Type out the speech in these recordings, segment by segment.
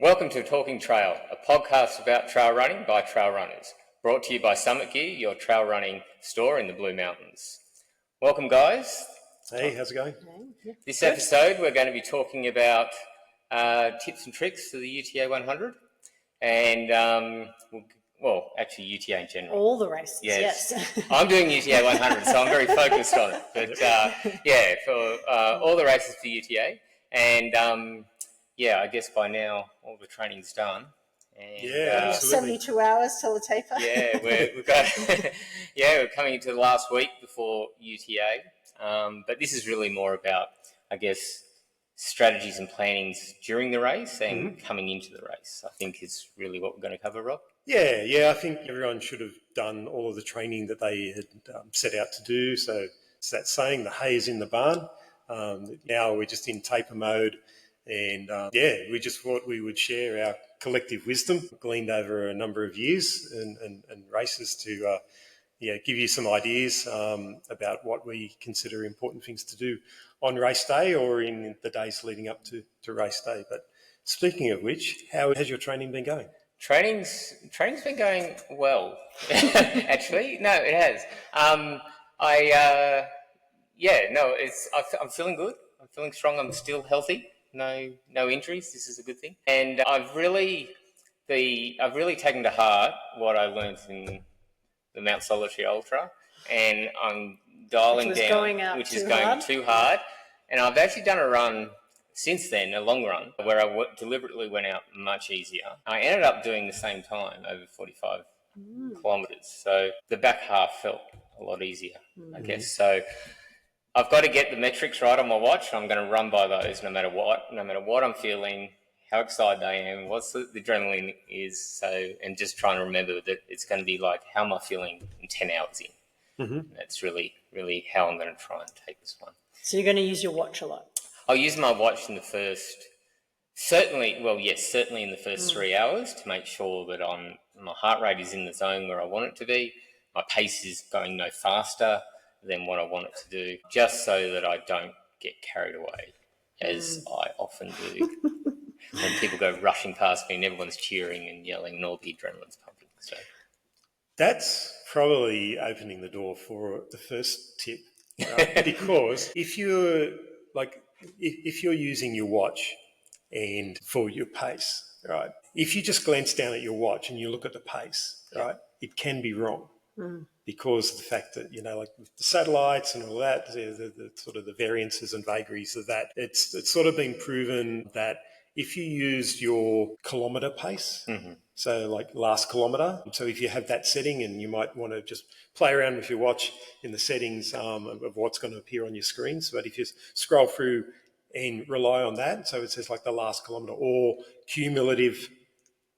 Welcome to Talking Trail, a podcast about trail running by trail runners, brought to you by Summit Gear, your trail running store in the Blue Mountains. Welcome, guys. Hey, how's it going? This episode, we're going to be talking about tips and tricks for the UTA 100 and, actually UTA in general. All the races, yes. I'm doing UTA 100, so I'm very focused on it. But, for all the races for UTA. And, I guess by now all the training's done. And, absolutely. 72 hours till the taper. Yeah, we're coming into the last week before UTA. But this is really more about, I guess, strategies and plannings during the race and coming into the race. I think is really what we're going to cover, Rob. Yeah, I think everyone should have done all of the training that they had set out to do. So it's that saying, the hay is in the barn. Now we're just in taper mode. And we just thought we would share our collective wisdom gleaned over a number of years and races to give you some ideas about what we consider important things to do on race day or in the days leading up to race day. But speaking of which, how has your training been going? Training's been going well, actually. No, it has. I'm feeling good. I'm feeling strong. I'm still healthy. No injuries. This is a good thing. And I've really taken to heart what I learned in the Mount Solitary Ultra, and I'm dialing down, which is going too hard. And I've actually done a run since then, a long run, where I deliberately went out much easier. I ended up doing the same time, over 45 kilometres. So the back half felt a lot easier, I guess. So I've got to get the metrics right on my watch. I'm going to run by those no matter what I'm feeling, how excited I am, what the adrenaline is. So, and just trying to remember that it's going to be like, how am I feeling in 10 hours in? Mm-hmm. That's really, really how I'm going to try and take this one. So you're going to use your watch a lot? I'll use my watch in the first, certainly in the first 3 hours to make sure that my heart rate is in the zone where I want it to be. My pace is going no faster than what I want it to do, just so that I don't get carried away, as I often do. When people go rushing past me and everyone's cheering and yelling and all the adrenaline's pumping. So that's probably opening the door for the first tip, right? Because if you're using your watch and for your pace, right? If you just glance down at your watch and you look at the pace, right, it can be wrong. Because of the fact that, like with the satellites and all that, the sort of the variances and vagaries of that, it's sort of been proven that if you used your kilometre pace, so like last kilometre, so if you have that setting and you might want to just play around with your watch in the settings of what's going to appear on your screen. So that if you scroll through and rely on that, so it says like the last kilometre or cumulative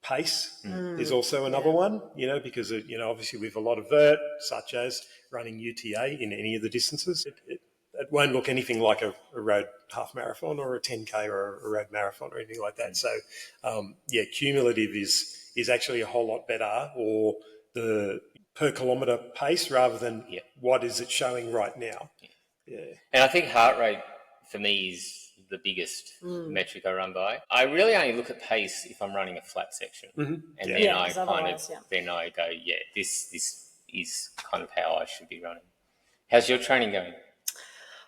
pace is also another one, because, obviously with a lot of vert, such as running UTA in any of the distances, it won't look anything like a road half marathon or a 10K or a road marathon or anything like that. So, cumulative is actually a whole lot better, or the per kilometre pace rather than what is it showing right now. Yeah. And I think heart rate for me is the biggest metric I run by. I really only look at pace if I'm running a flat section. And then I go, this is kind of how I should be running. How's your training going?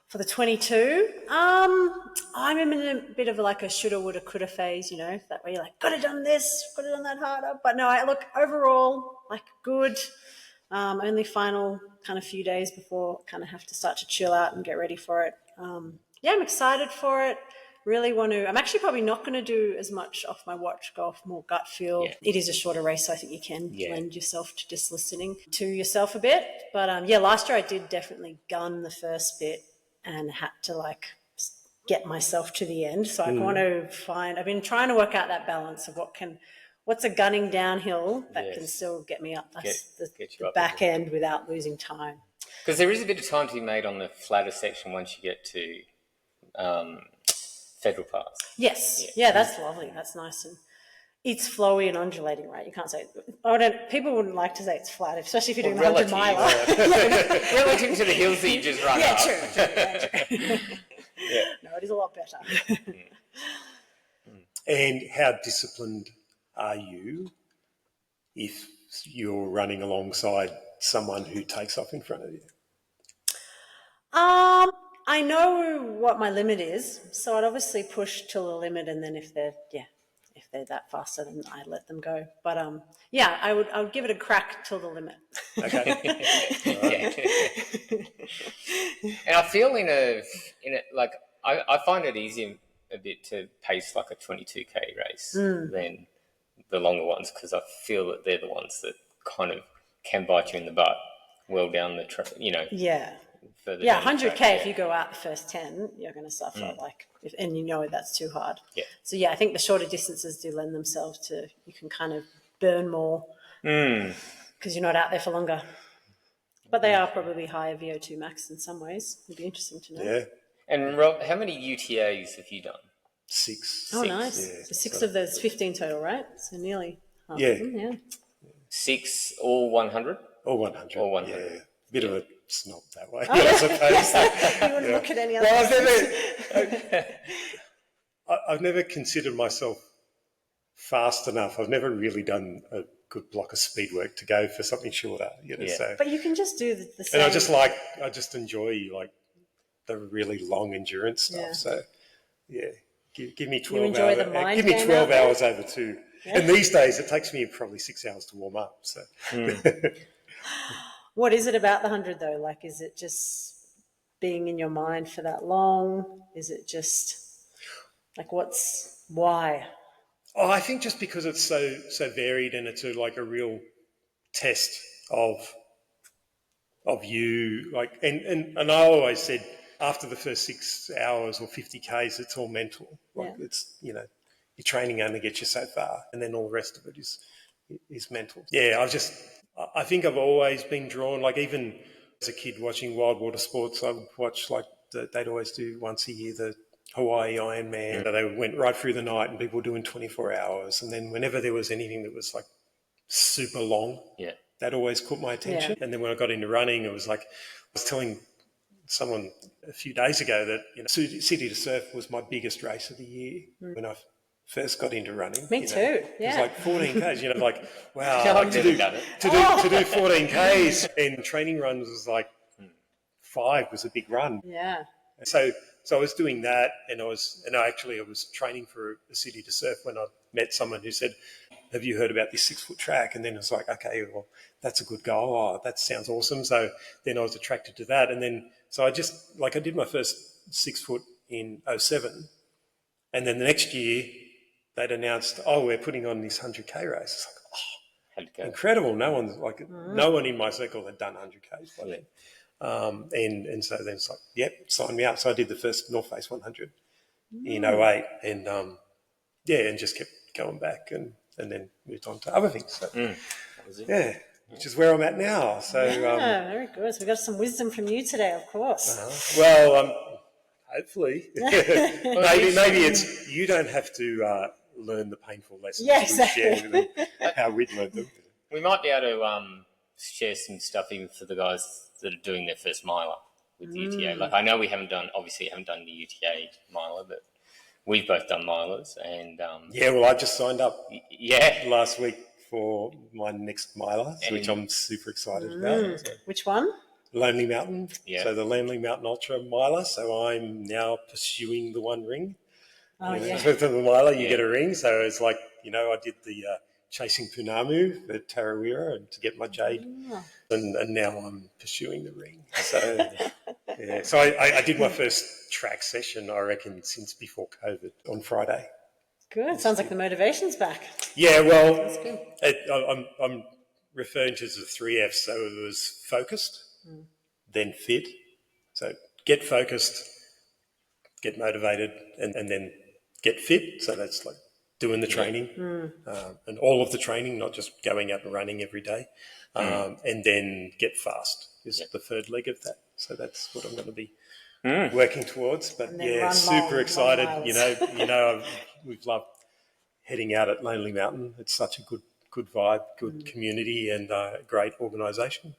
For the 22, I'm in a bit of like a shoulda, woulda, coulda phase, that way you're like, could have done this, could have done that harder. But no, I look overall like good. Only final kind of few days before kind of have to start to chill out and get ready for it. I'm excited for it. Really want to. I'm actually probably not going to do as much off my watch, go off more gut feel. Yeah. It is a shorter race, so I think you can lend yourself to just listening to yourself a bit. But last year I did definitely gun the first bit and had to get myself to the end. So I want to I've been trying to work out that balance of what's a gunning downhill that can still get me up the back end without losing time. Because there is a bit of time to be made on the flatter section once you get to Federal Pass. Yes. Yeah, that's lovely. That's nice. And it's flowy and undulating, right? You can't say people wouldn't like to say it's flat, especially if you're doing 100 miler. Relative to the hills that you just run up. True. No, it is a lot better. And how disciplined are you if you're running alongside someone who takes off in front of you? I know what my limit is, so I'd obviously push till the limit, and then if they're that faster, then I let them go. But I would give it a crack till the limit. Okay. Yeah. And I feel in a like I find it easier a bit to pace like a 22K race than the longer ones, because I feel that they're the ones that kind of can bite you in the butt well down the track, Yeah. further Yeah, down the 100K, track, if you go out the first 10, you're going to suffer, and you know that's too hard. Yeah. So, I think the shorter distances do lend themselves to, you can kind of burn more because you're not out there for longer. But they are probably higher VO2 max in some ways. It'd be interesting to know. Yeah. And Rob, how many UTAs have you done? 6. Oh, nice. Yeah. So 6 of those 15 total, right? So nearly half Yeah. of them, yeah. 6 all 100? Or 100. Or 100. Yeah. Bit of a snob that way, I suppose. You wouldn't look at any other Well, I've never considered myself fast enough. I've never really done a good block of speed work to go for something shorter, Yeah. So, But you can just do the same. and I just enjoy the really long endurance stuff. Yeah. So, yeah, give me 12 enjoy hours. the mind Give me game 12 out there? hours over 2. Yeah. And these days, it takes me probably 6 hours to warm up. So, What is it about the 100 though? Like, is it just being in your mind for that long? Is it just like why? oh, I think just because it's so varied and it's a real test of you, and I always said after the first 6 hours or 50 Ks, it's all mental. It's your training only gets you so far, and then all the rest of it is mental. Yeah, I think I've always been drawn, like even as a kid watching wild water sports, I would watch they'd always do once a year the Hawaii Ironman. They went right through the night and people were doing 24 hours. And then whenever there was anything that was like super long, that always caught my attention. And then when I got into running, it was like, I was telling someone a few days ago that City to Surf was my biggest race of the year when I first got into running. Me too. Yeah. It was like 14 Ks, wow. No, like I've to do 14 Ks and training runs was like 5 was a big run. Yeah. So I was doing that, and I was training for a City to Surf when I met someone who said, "Have you heard about this 6-foot track?" And then I was like, "Okay, well, that's a good goal. Oh, that sounds awesome." So then I was attracted to that, and then so I did my first 6-foot in 07, and then the next year they'd announced, "Oh, we're putting on this 100K race." It's like, incredible! No one in my circle had done 100Ks by then. And so then it's like, yep, sign me up. So I did the first North Face 100 in 08 and and just kept going back and then moved on to other things. So, which is where I'm at now. So very good. So we got some wisdom from you today, of course. Hopefully, maybe it's you don't have to learn the painful lessons. Yeah, exactly. Share with them how we'd learned them. We might be able to share some stuff even for the guys that are doing their first miler with the UTA. Like I know we haven't done the UTA miler, but we've both done milers. And I just signed up last week for my next miler, which I'm super excited about. So. Which one? Lonely Mountain. Yeah. So the Lonely Mountain Ultra miler. So I'm now pursuing the one ring. Oh, yeah. For the miler, you get a ring. So it's like, I did the Chasing Punamu for Tarawera and to get my jade. And now I'm pursuing the ring. So, So I did my first track session, I reckon, since before COVID on Friday. Good. Sounds like the motivation's back. Yeah, well, I'm referring to the 3 Fs. So it was focused, then fit. So get focused, get motivated, and then get fit. So that's like doing the training and all of the training, not just going out and running every day. And then get fast is the third leg of that. So that's what I'm going to be working towards. But super excited. We've loved heading out at Lonely Mountain. It's such a good vibe, good community, and great organisation,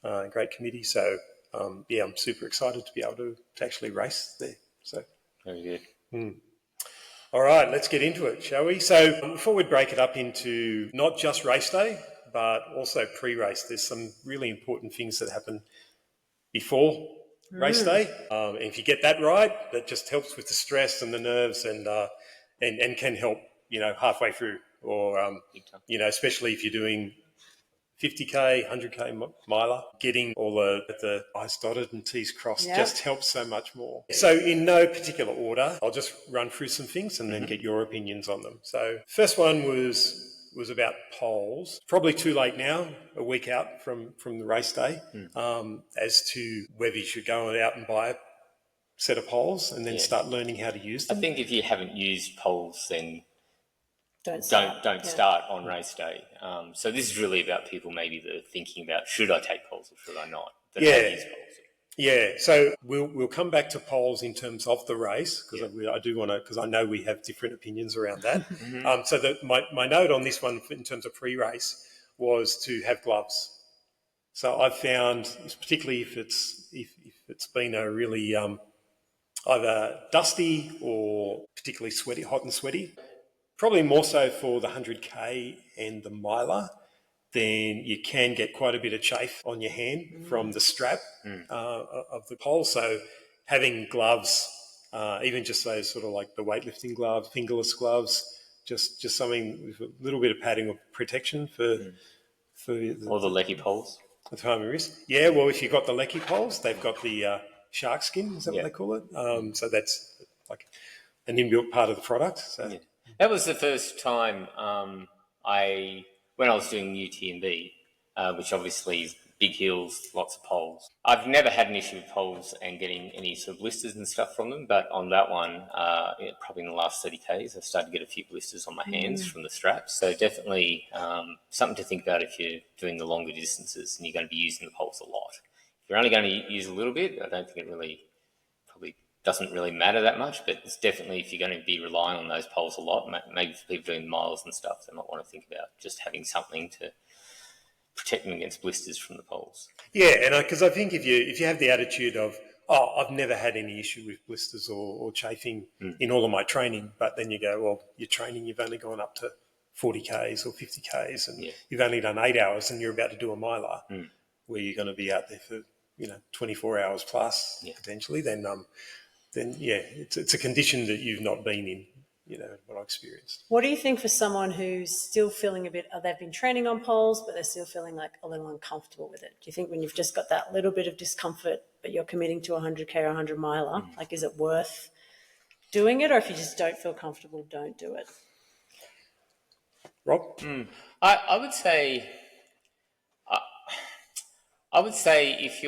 great committee. So I'm super excited to be able to actually race there. So very good. All right, let's get into it, shall we? So before we break it up into not just race day, but also pre-race, there's some really important things that happen before race day. And if you get that right, that just helps with the stress and the nerves, and can help, halfway through, or especially if you're doing 50k, 100k miler, getting all the I's dotted and T's crossed just helps so much more. So in no particular order, I'll just run through some things and then get your opinions on them. So first one was about poles. Probably too late now, a week out from the race day, as to whether you should go out and buy a set of poles and then start learning how to use them. I think if you haven't used poles, then don't start on race day. So this is really about people maybe that are thinking about, should I take poles or should I not? That don't use poles. Yeah, so we'll come back to poles in terms of the race, because I do want to, because I know we have different opinions around that. So my note on this one in terms of pre-race was to have gloves. So I've found, particularly if it's been a really either dusty or particularly sweaty, hot and sweaty, probably more so for the 100k and the miler, then you can get quite a bit of chafe on your hand from the strap of the pole. So having gloves, even just those sort of like the weightlifting gloves, fingerless gloves, just something with a little bit of padding or protection for or the lecky poles. The time of wrist. Yeah, well, if you've got the lecky poles, they've got the shark skin, is that what they call it? So that's like an inbuilt part of the product. So. That was the first time when I was doing UTMB, which obviously is big heels, lots of poles. I've never had an issue with poles and getting any sort of blisters and stuff from them, but on that one, probably in the last 30 Ks, I've started to get a few blisters on my hands from the straps. So definitely something to think about if you're doing the longer distances and you're going to be using the poles a lot. If you're only going to use a little bit, I don't think it really probably doesn't really matter that much, but it's definitely, if you're going to be relying on those poles a lot, maybe for people doing miles and stuff, they might want to think about just having something to protect them against blisters from the poles. Yeah, and because I think if you have the attitude of, I've never had any issue with blisters or chafing in all of my training, but then you go, well, your training, you've only gone up to 40 Ks or 50 Ks and you've only done 8 hours and you're about to do a miler where you're going to be out there for 24 hours plus potentially, then it's a condition that you've not been in, what I experienced. What do you think for someone who's still feeling they've been training on poles, but they're still feeling like a little uncomfortable with it? Do you think when you've just got that little bit of discomfort, but you're committing to 100k or 100 miler, like, is it worth doing it? Or if you just don't feel comfortable, don't do it? Rob? I would say if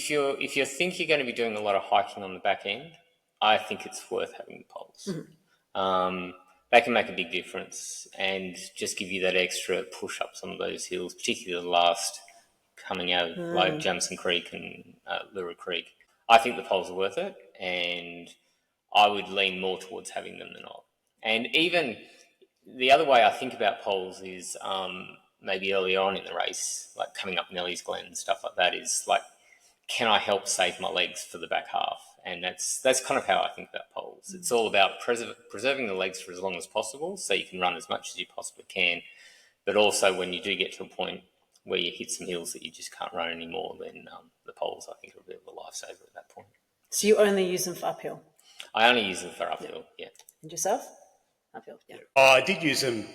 you think you're going to be doing a lot of hiking on the back end, I think it's worth having the poles. They can make a big difference and just give you that extra push up some of those hills, particularly the last coming out of like Jamison Creek and Lura Creek. I think the poles are worth it, and I would lean more towards having them than not. And even the other way I think about poles is maybe earlier on in the race, like coming up Nelly's Glen and stuff like that, is like, can I help save my legs for the back half? And that's kind of how I think about poles. It's all about preserving the legs for as long as possible so you can run as much as you possibly can. But also when you do get to a point where you hit some hills that you just can't run anymore, then the poles, I think, are a bit of a lifesaver at that point. So you only use them for uphill? I only use them for uphill, And yourself? Uphill, I did use them,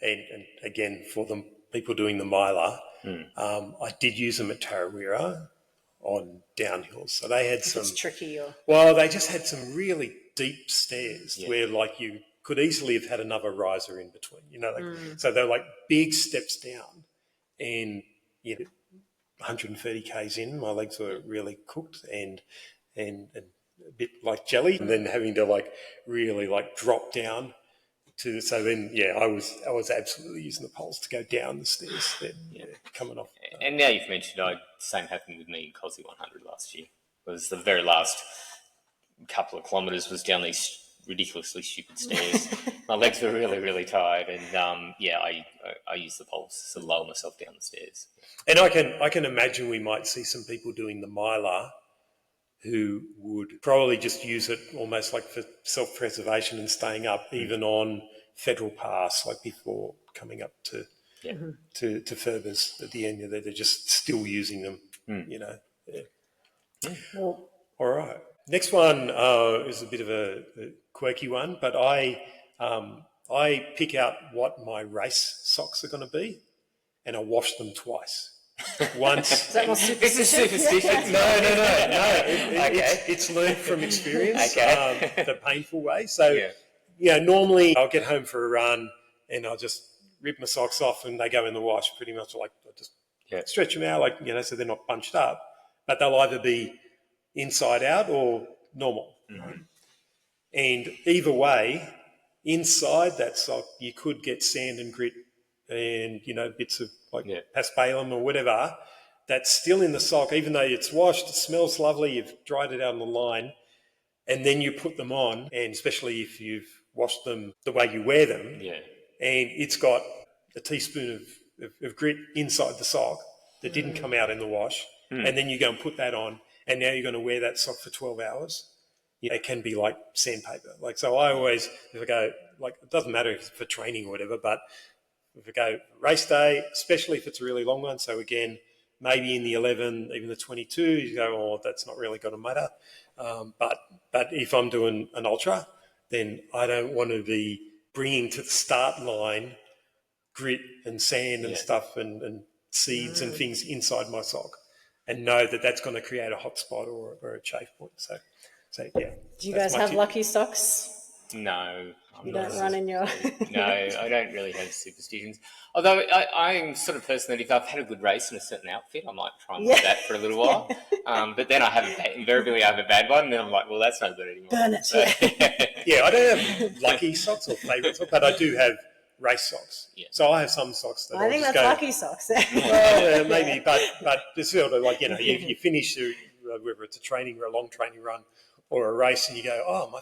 and again, for the people doing the miler, I did use them at Tarawera on downhills. So they had some... It's tricky. Well, they just had some really deep stairs where, like, you could easily have had another riser in between, So they're like big steps down. And 130 Ks in, my legs were really cooked and a bit like jelly, and then having to like really like drop down to. So then, I was absolutely using the poles to go down the stairs. Then coming off. And now you've mentioned, same happened with me in Cosy 100 last year. It was the very last couple of kilometres was down these ridiculously stupid stairs. My legs were really, really tired, and I used the poles to lower myself down the stairs. And I can imagine we might see some people doing the miler who would probably just use it almost like for self-preservation and staying up even on federal pass, like before coming up to Ferbers at the end. They're just still using them, Yeah. Well, All right. Next one is a bit of a quirky one, but I pick out what my race socks are going to be, and I wash them twice. Once. is that more This is superstitious? superstition. No. It's learned from experience, the painful way. So, normally I'll get home for a run and I'll just rip my socks off and they go in the wash pretty much. Like I just stretch them out, so they're not bunched up, but they'll either be inside out or normal. Mm-hmm. And either way, inside that sock, you could get sand and grit and, bits of paspalum or whatever that's still in the sock, even though it's washed, it smells lovely, you've dried it out on the line, and then you put them on, and especially if you've washed them the way you wear them, and it's got a teaspoon of grit inside the sock that didn't come out in the wash, and then you go and put that on, and now you're going to wear that sock for 12 hours. It can be like sandpaper. So I always, if I go, it doesn't matter if it's for training or whatever, but if I go race day, especially if it's a really long one, so again, maybe in the 11, even the 22, you go, that's not really going to matter. But if I'm doing an ultra, then I don't want to be bringing to the start line grit and sand and stuff and seeds and things inside my sock, and know that that's going to create a hot spot or a chafe point. So yeah. Do you guys have lucky socks? No. You don't run in your... No, I don't really have superstitions. Although I'm sort of person that if I've had a good race in a certain outfit, I might try and wear that for a little while. But then invariably I have a bad one, and then I'm like, well, that's no good anymore. Burn it, so, Yeah, I don't have lucky socks or favourite socks, but I do have race socks. Yeah. So I have some socks that I think that's lucky socks. Well, maybe, but it's sort of like, you finish, whether it's a training or a long training run or a race, and you go, my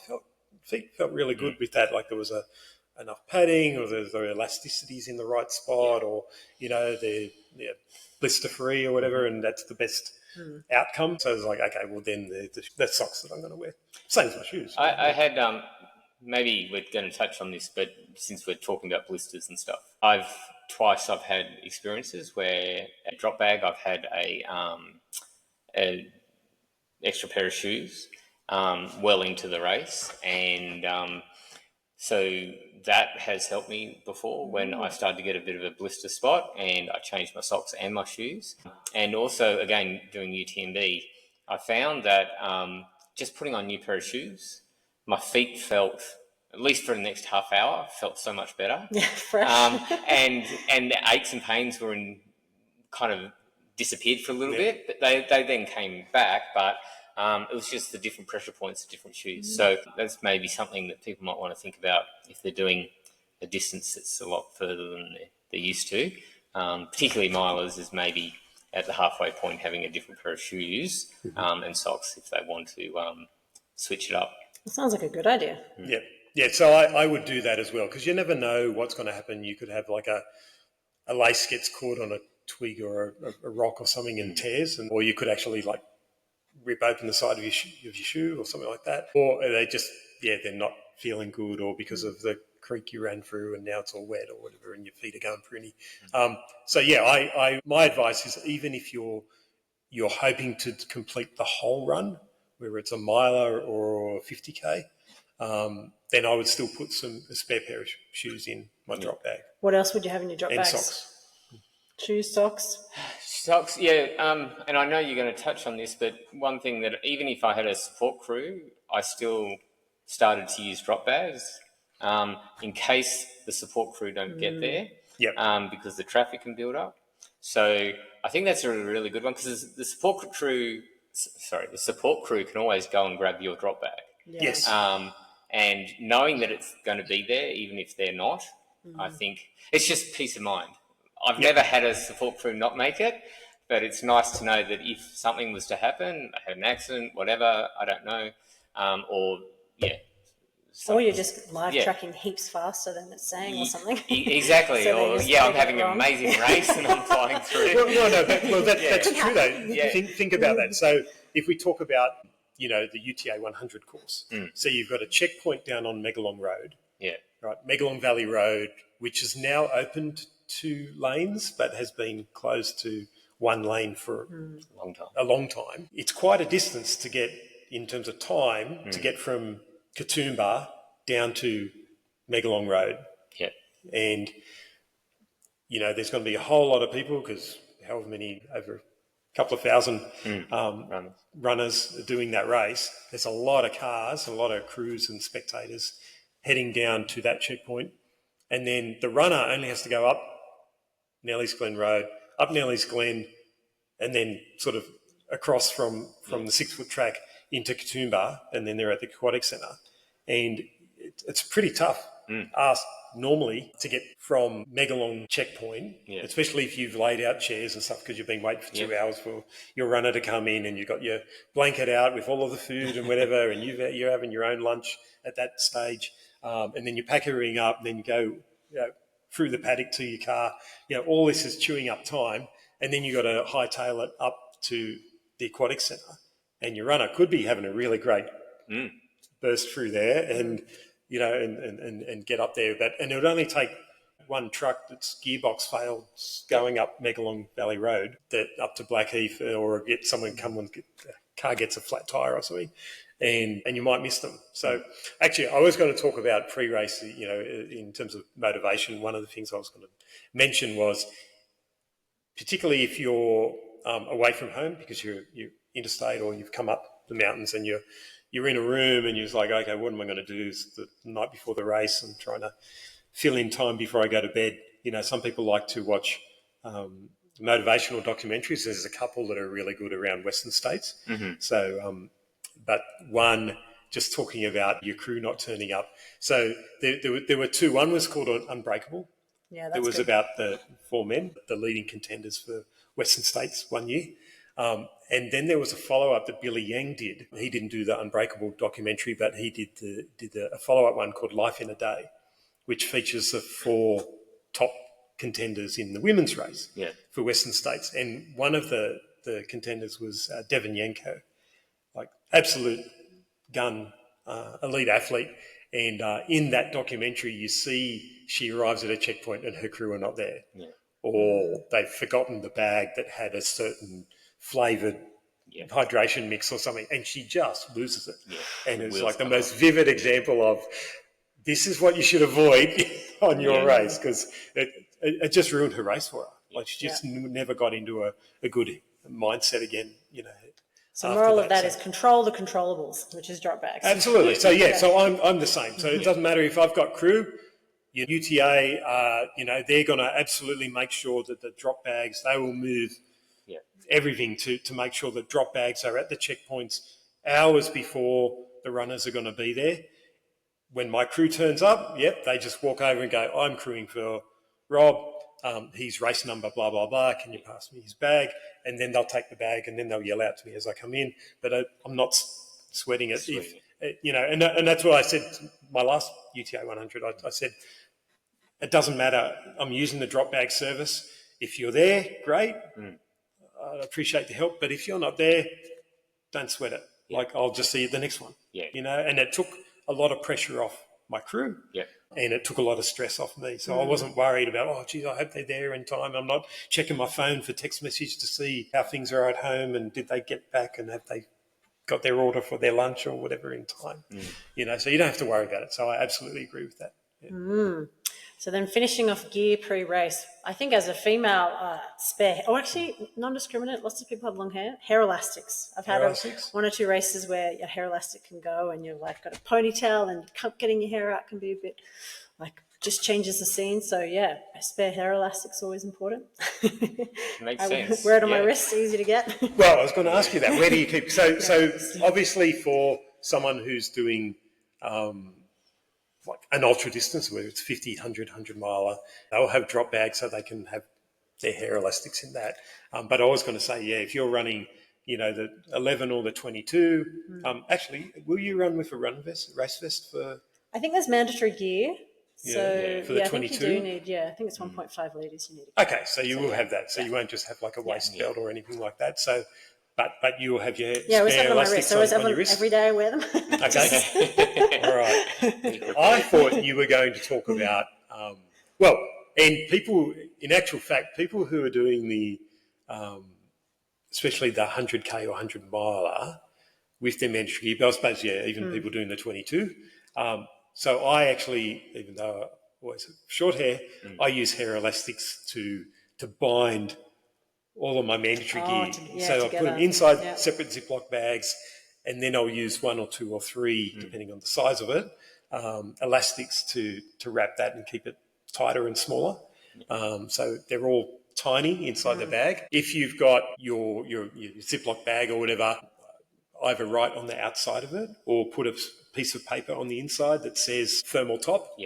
feet felt really good with that. Like there was enough padding, or the elasticity's in the right spot, or they're blister free or whatever, and that's the best outcome. So it's like, okay, well then the socks that I'm going to wear. Same as my shoes. I had maybe we're going to touch on this, but since we're talking about blisters and stuff, I've had experiences where at drop bag I've had a extra pair of shoes well into the race, and so that has helped me before when I started to get a bit of a blister spot, and I changed my socks and my shoes. And also, again, doing UTMB, I found that just putting on a new pair of shoes, my feet felt, at least for the next half hour, felt so much better. Yeah, fresh. And the aches and pains were kind of disappeared for a little bit, but they then came back, but it was just the different pressure points of different shoes. So that's maybe something that people might want to think about if they're doing a distance that's a lot further than they're used to. Particularly milers is maybe at the halfway point having a different pair of shoes and socks if they want to switch it up. That sounds like a good idea. Yeah. Yeah, so I would do that as well, because you never know what's going to happen. You could have like a lace gets caught on a twig or a rock or something and tears, or you could actually like rip open the side of your shoe or something like that. Or they just, they're not feeling good, or because of the creek you ran through and now it's all wet or whatever and your feet are going pretty. So my advice is, even if you're hoping to complete the whole run, whether it's a miler or 50K, then I would still put a spare pair of shoes in my drop bag. What else would you have in your drop bags? And socks. Shoes, socks? Socks, yeah. And I know you're going to touch on this, but one thing that even if I had a support crew, I still started to use drop bags in case the support crew don't get there, because the traffic can build up. So I think that's a really good one, because the support crew can always go and grab your drop bag. Yeah. Yes. And knowing that it's going to be there, even if they're not, I think it's just peace of mind. I've never had a support crew not make it, but it's nice to know that if something was to happen, I had an accident, whatever, I don't know, or you're just live tracking heaps faster than it's saying or something. Exactly. So I'm having an amazing race and I'm flying through. That's true though. Think about that. So if we talk about the UTA 100 course. So you've got a checkpoint down on Megalong Road, Yeah. right? Megalong Valley Road, which is now opened 2 lanes, but has been closed to 1 lane for Long time. a long time. It's quite a distance to get, in terms of time, to get from Katoomba down to Megalong Road. Yeah. And, there's going to be a whole lot of people, because however many, over a couple of thousand runners doing that race. There's a lot of cars, a lot of crews and spectators heading down to that checkpoint. And then the runner only has to go up Nelly's Glen Road, up Nelly's Glen, and then sort of across from the 6-foot track into Katoomba, and then they're at the Aquatic Centre. And it's pretty tough normally to get from Megalong checkpoint, especially if you've laid out chairs and stuff, because you've been waiting for 2 hours for your runner to come in, and you've got your blanket out with all of the food and whatever, and you're having your own lunch at that stage, and then you pack everything up, and then you go through the paddock to your car. All this is chewing up time, and then you've got to hightail it up to the Aquatic Centre, and your runner could be having a really great burst through there, and and get up there. And it would only take one truck that's gearbox failed going up Megalong Valley Road up to Blackheath, or get someone come and the car gets a flat tyre or something, and you might miss them. So actually, I was going to talk about pre-race, in terms of motivation. One of the things I was going to mention was, particularly if you're away from home because you're interstate, or you've come up the mountains and you're in a room and you're just like, okay, what am I going to do the night before the race, and trying to fill in time before I go to bed. Some people like to watch motivational documentaries. There's a couple that are really good around Western states. So, but one just talking about your crew not turning up. So there were 2. One was called Unbreakable. Yeah, that's It was good. about the 4 men, the leading contenders for Western states one year. And then there was a follow-up that Billy Yang did. He didn't do the Unbreakable documentary, but he did a follow-up one called Life in a Day, which features the 4 top contenders in the women's race for Western states. And one of the contenders was Devon Yanko, like absolute gun, elite athlete. And in that documentary, you see she arrives at a checkpoint and her crew are not there. Yeah. Or they've forgotten the bag that had a certain flavoured hydration mix or something, and she just loses it. Yeah. And it's like the most vivid example of, this is what you should avoid on your race, because it just ruined her race for her. Like, she just never got into a good mindset again, So moral of that is control the controllables, which is drop bags. Absolutely. So so I'm the same. So it doesn't matter if I've got crew, your UTA, they're going to absolutely make sure that the drop bags, they will move everything to make sure that drop bags are at the checkpoints hours before the runners are going to be there. When my crew turns up, they just walk over and go, I'm crewing for Rob. He's race number, blah, blah, blah. Can you pass me his bag? And then they'll take the bag and then they'll yell out to me as I come in. But I'm not sweating it. And that's what I said my last UTA 100. I said, it doesn't matter. I'm using the drop bag service. If you're there, great. I appreciate the help. But if you're not there, don't sweat it. Like, I'll just see you at the next one. And it took a lot of pressure off my crew. And it took a lot of stress off me. So I wasn't worried about, I hope they're there in time. I'm not checking my phone for text message to see how things are at home and did they get back and have they got their order for their lunch or whatever in time. So you don't have to worry about it. So I absolutely agree with that. So then finishing off gear pre-race, I think as a female spare, or actually non-discriminate, lots of people have long hair elastics. I've had 1 or 2 races where your hair elastic can go and you've like got a ponytail, and getting your hair out can be a bit like, just changes the scene. So a spare hair elastic's always important. Makes sense. Wear it on my wrist, easy to get. Well, I was going to ask you that. Where do you keep? So obviously for someone who's doing like an ultra distance, where it's 50, 100, 100 miler, they'll have drop bags so they can have their hair elastics in that. But I was going to say, if you're running, the 11 or the 22, actually, will you run with a race vest for? I think there's mandatory gear. So for the 22? I think you do need, I think it's 1.5 litres you need. Okay, so you will have that. So you won't just have like a waist belt or anything like that. So But you'll have your Yeah, I always have spare it on my wrist. elastics I always have on your them wrist. every day I wear them. Okay. All right. I thought you were going to talk about, and people, in actual fact, people who are doing especially the 100K or 100 miler with their mandatory gear, but I suppose, even people doing the 22. So I actually, even though I always have short hair, I use hair elastics to bind all of my mandatory gear. So I put them inside separate Ziploc bags, and then I'll use 1 or 2 or 3, depending on the size of it, elastics to wrap that and keep it tighter and smaller. So they're all tiny inside the bag. If you've got your Ziploc bag or whatever, either write on the outside of it or put a piece of paper on the inside that says thermal top,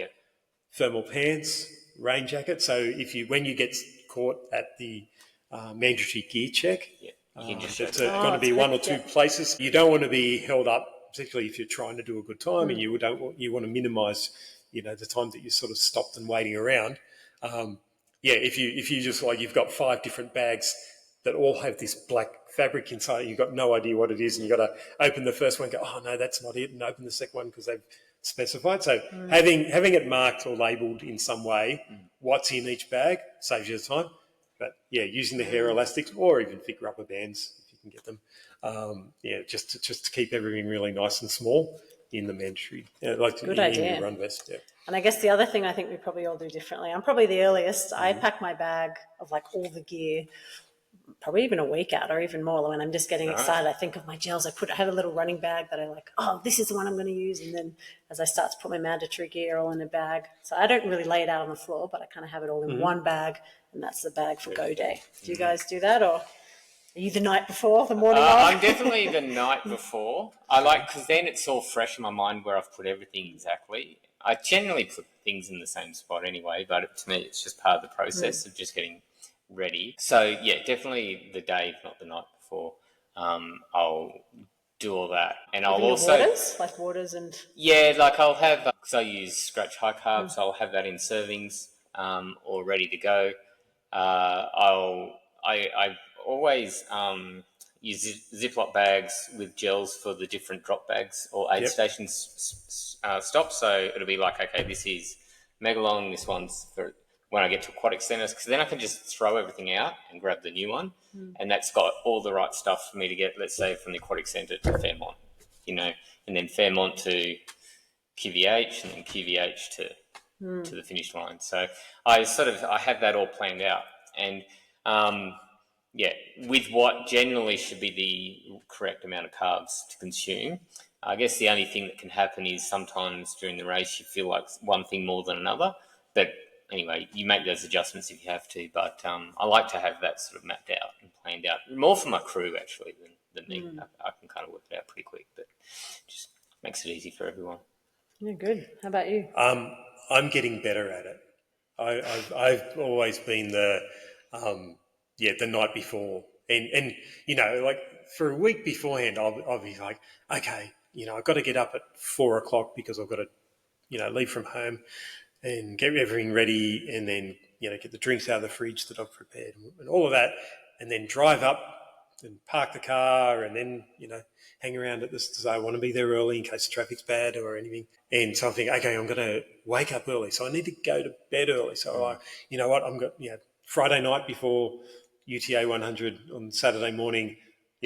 thermal pants, rain jacket. So when you get caught at the mandatory gear check, it's going to be 1 or 2 places. You don't want to be held up, particularly if you're trying to do a good time, and you want to minimise, the time that you sort of stopped and waiting around. If you just you've got 5 different bags that all have this black fabric inside, you've got no idea what it is, and you've got to open the first one and go, oh no, that's not it, and open the second one because they've specified. So having it marked or labelled in some way what's in each bag saves you the time. But using the hair elastics or even thick rubber bands if you can get them, just to keep everything really nice and small in the mandatory, Good idea. In your run vest. Yeah. And I guess the other thing I think we probably all do differently. I'm probably the earliest. I pack my bag of all the gear probably even a week out or even more. When I'm just getting excited, I think of my gels. I have a little running bag that I this is the one I'm going to use. And then as I start to put my mandatory gear all in a bag. So I don't really lay it out on the floor, but I kind of have it all in one bag, and that's the bag for go day. Do you guys do that, or are you the night before, the morning of? I'm definitely the night before. Because then it's all fresh in my mind where I've put everything exactly. I generally put things in the same spot anyway, but to me it's just part of the process of just getting ready. So definitely the day, if not the night before. I'll do all that, and I'll also waters and I'll have, because I use scratch high carbs, I'll have that in servings, all ready to go. I always use Ziploc bags with gels for the different drop bags or aid stations stops. So it'll be okay, this is Megalong, this one's for when I get to aquatic centres, because then I can just throw everything out and grab the new one, and that's got all the right stuff for me to get, let's say, from the aquatic centre to Fairmont, and then Fairmont to QVH, and then QVH to the finish line. So I have that all planned out, and with what generally should be the correct amount of carbs to consume. I guess the only thing that can happen is sometimes during the race you feel like one thing more than another, but anyway, you make those adjustments if you have to, but I like to have that sort of mapped out and planned out, more for my crew actually than me. I can kind of work it out pretty quick, but just makes it easy for everyone. Yeah, good. How about you? I'm getting better at it. I've always been the night before, and for a week beforehand, I'll be like, okay, I've got to get up at 4 o'clock because I've got to leave from home and get everything ready, and then get the drinks out of the fridge that I've prepared and all of that, and then drive up and park the car, and then hang around at this because I want to be there early in case the traffic's bad or anything. And so I'm thinking, okay, I'm going to wake up early, so I need to go to bed early. So you know what, I'm got Friday night before UTA 100 on Saturday morning.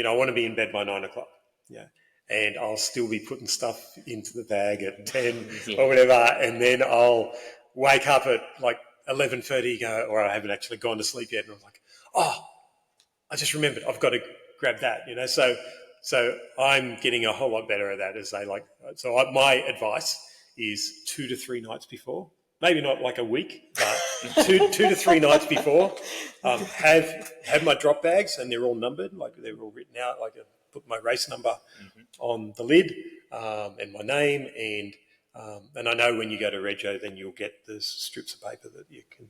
I want to be in bed by 9 o'clock. Yeah. And I'll still be putting stuff into the bag at 10 or whatever, and then I'll wake up at 11:30, or I haven't actually gone to sleep yet, and I'm like, oh, I just remembered I've got to grab that, So I'm getting a whole lot better at that. My advice is 2 to 3 nights before, maybe not a week, but 2 to 3 nights before, have my drop bags, and they're all numbered, they're all written out, I put my race number on the lid, and my name, and I know when you go to Rego, then you'll get the strips of paper that you can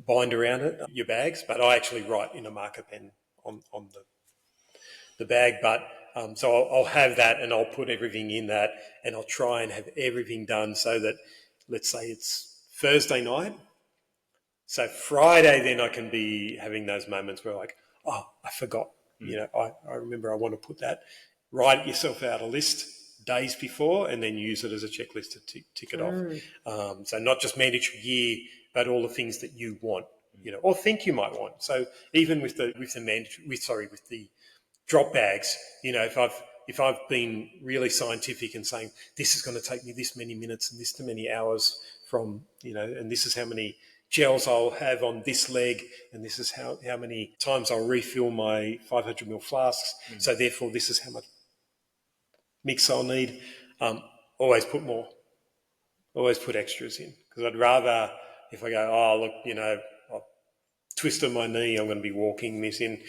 bind around your bags. But I actually write in a marker pen on the bag. But so I'll have that, and I'll put everything in that, and I'll try and have everything done so that, let's say it's Thursday night. So Friday, then I can be having those moments where oh, I forgot I remember I want to put that, write yourself out a list days before and then use it as a checklist to tick it off. So not just mandatory gear, but all the things that you want, or think you might want. So even with the drop bags, if I've been really scientific and saying this is going to take me this many minutes and this many hours from, and this is how many gels I'll have on this leg, and this is how many times I'll refill my 500ml flasks. So therefore, this is how much mix I'll need. Always put more. Always put extras in, because I'd rather, if I go, oh look, I've twisted my knee, I'm going to be walking this in,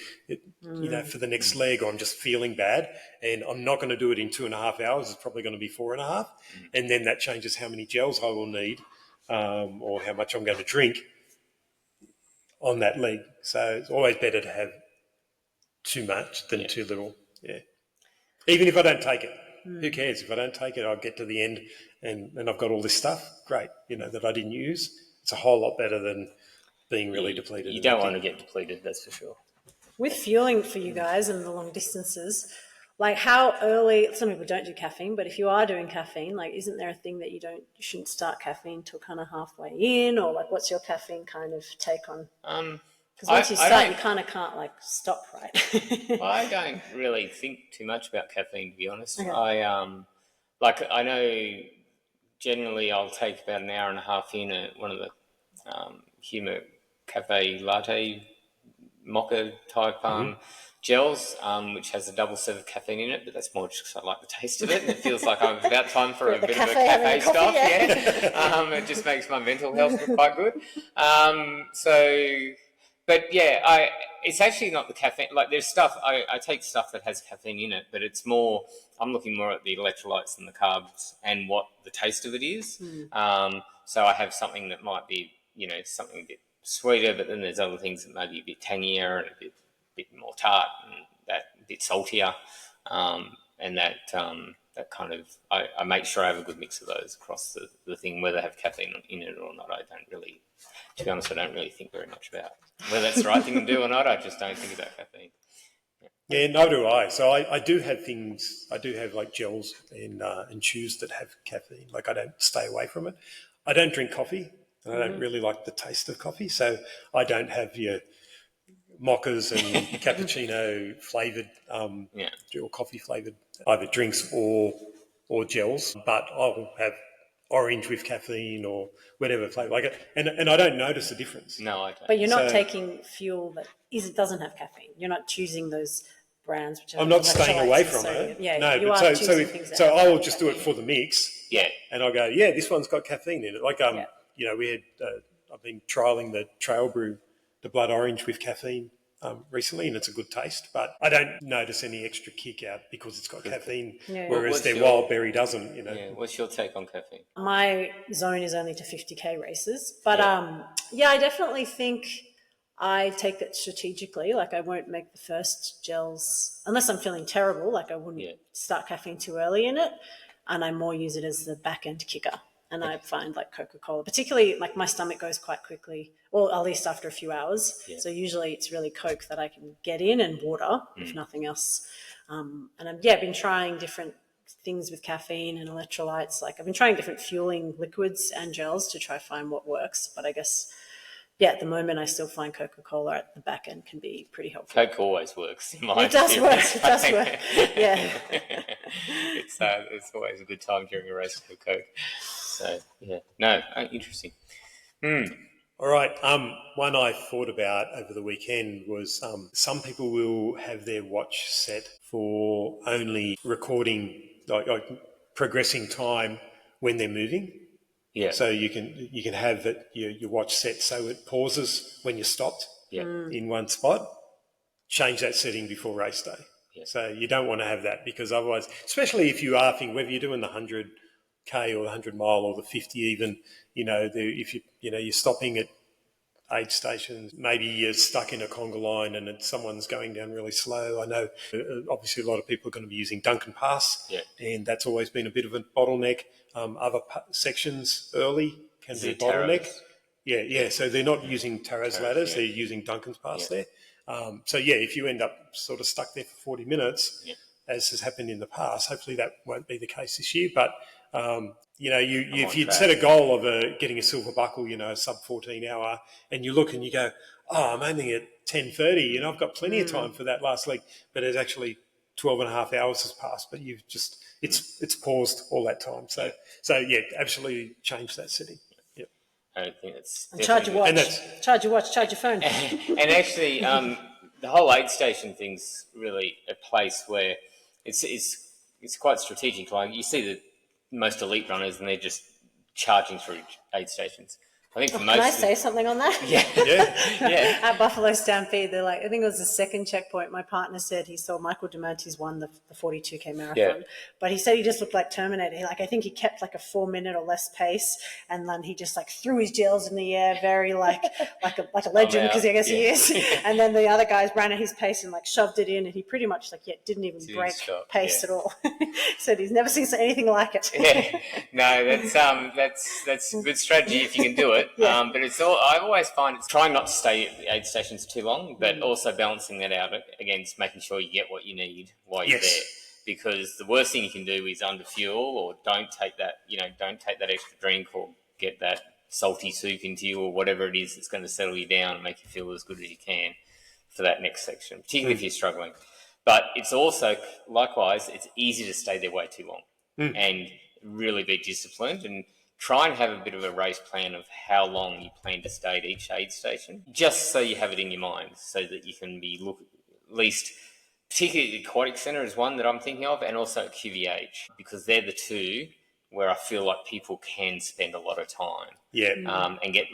for the next leg, or I'm just feeling bad, and I'm not going to do it in 2.5 hours. It's probably going to be 4.5, and then that changes how many gels I will need, or how much I'm going to drink on that leg. So it's always better to have too much than too little. Yeah. Even if I don't take it, who cares? If I don't take it, I'll get to the end and I've got all this stuff. Great, that I didn't use. It's a whole lot better than being really depleted. You don't want to get depleted, that's for sure. With fueling for you guys and the long distances, like how early, some people don't do caffeine, but if you are doing caffeine, like isn't there a thing that you shouldn't start caffeine till kind of halfway in, or like what's your caffeine kind of take on? Because once you start, you kind of can't like stop, right? I don't really think too much about caffeine, to be honest. Okay. I know generally I'll take about an hour and a half in one of the Humour Cafe Latte mocha type gels, which has a double serve of caffeine in it, but that's more just because I like the taste of it, and it feels like I'm about time for a bit of a cafe stop. It just makes my mental health look quite good. It's actually not the caffeine. Like there's stuff, I take stuff that has caffeine in it, but it's more, I'm looking more at the electrolytes and the carbs and what the taste of it is. So I have something that might be, something a bit sweeter, but then there's other things that may be a bit tangier and a bit more tart and that a bit saltier. And that kind of, I make sure I have a good mix of those across the thing, whether they have caffeine in it or not. To be honest, I don't really think very much about whether that's the right thing to do or not. I just don't think about caffeine. Yeah, no do I. So I do have things, I do have like gels and chews that have caffeine. Like I don't stay away from it. I don't drink coffee. And I don't really like the taste of coffee. So I don't have your mochas and cappuccino flavoured or coffee flavoured either drinks or gels. But I'll have orange with caffeine or whatever flavour like it. And I don't notice a difference. No, I don't. But you're not taking fuel that doesn't have caffeine. You're not choosing those brands which I'm not staying away from it. Yeah, no, you but are so I will just do it for the mix. Yeah. And I'll go, this one's got caffeine in it. Like we had I've been trialling the Trail Brew, the blood orange with caffeine recently, and it's a good taste. But I don't notice any extra kick out because it's got caffeine, whereas their wild berry doesn't. Yeah. What's your take on caffeine? My zone is only to 50k races, but I definitely think I take that strategically. Like I won't make the first gels unless I'm feeling terrible. Like I wouldn't start caffeine too early in it, and I more use it as the back end kicker. And I find like Coca-Cola, particularly like my stomach goes quite quickly, well, at least after a few hours. Yeah. So usually it's really Coke that I can get in and water, if nothing else. And I've been trying different things with caffeine and electrolytes. Like I've been trying different fueling liquids and gels to try find what works. But I guess, at the moment I still find Coca-Cola at the back end can be pretty helpful. Coke always works. It does work. Yeah. It's always a good time during a race for Coke. So, interesting. All right. One I thought about over the weekend was some people will have their watch set for only recording, like progressing time when they're moving. Yeah. So you can have it, your watch set so it pauses when you're stopped in one spot. Change that setting before race day. Yeah. So you don't want to have that because otherwise, especially if you are thinking whether you're doing the 100K or the 100 mile or the 50 even, if you're stopping at aid stations, maybe you're stuck in a conga line and someone's going down really slow. I know obviously a lot of people are going to be using Duncan Pass and that's always been a bit of a bottleneck. Other sections early can be a bottleneck. Yeah. So they're not using Taraz ladders, they're using Duncan's Pass there. So yeah, if you end up sort of stuck there for 40 minutes, Yeah. as has happened in the past, hopefully that won't be the case this year. But if on you'd track. set a goal of getting a silver buckle, a sub 14 hour, and you look and you go, oh, I'm only at 10:30, I've got plenty of time for that last leg, but it's actually 12 and a half hours has passed, but you've just it's paused all that time. So yeah, absolutely change that setting. Yep. I think it's And charge your watch. And Charge your watch, charge your phone. and actually, the whole aid station thing's really a place where it's quite strategic. Like you see the most elite runners, and they're just charging through aid stations. I think for most. Can I say something on that? Yeah, yeah. At Buffalo Stampede, they're like, I think it was the second checkpoint. My partner said he saw Michael Demantis won the 42K marathon, but he said he just looked like Terminator. I think he kept like a 4 minute or less pace, and then he just like threw his gels in the air, very like a legend, because I guess he is. And then the other guys ran at his pace and like shoved it in, and he pretty much didn't even break pace at all. Said he's never seen anything like it. Yeah, no, that's a good strategy if you can do it. But I always find it's trying not to stay at the aid stations too long, but also balancing that out against making sure you get what you need while you're there. Because the worst thing you can do is under fuel, or don't take that extra drink, or get that salty soup into you, or whatever it is that's going to settle you down and make you feel as good as you can for that next section, particularly if you're struggling. But it's also, likewise, it's easy to stay there way too long and really be disciplined and try and have a bit of a race plan of how long you plan to stay at each aid station, just so you have it in your mind, so that you can at least, particularly the Aquatic Centre is one that I'm thinking of, and also QVH, because they're the two where I feel like people can spend a lot of time. Yeah. And get,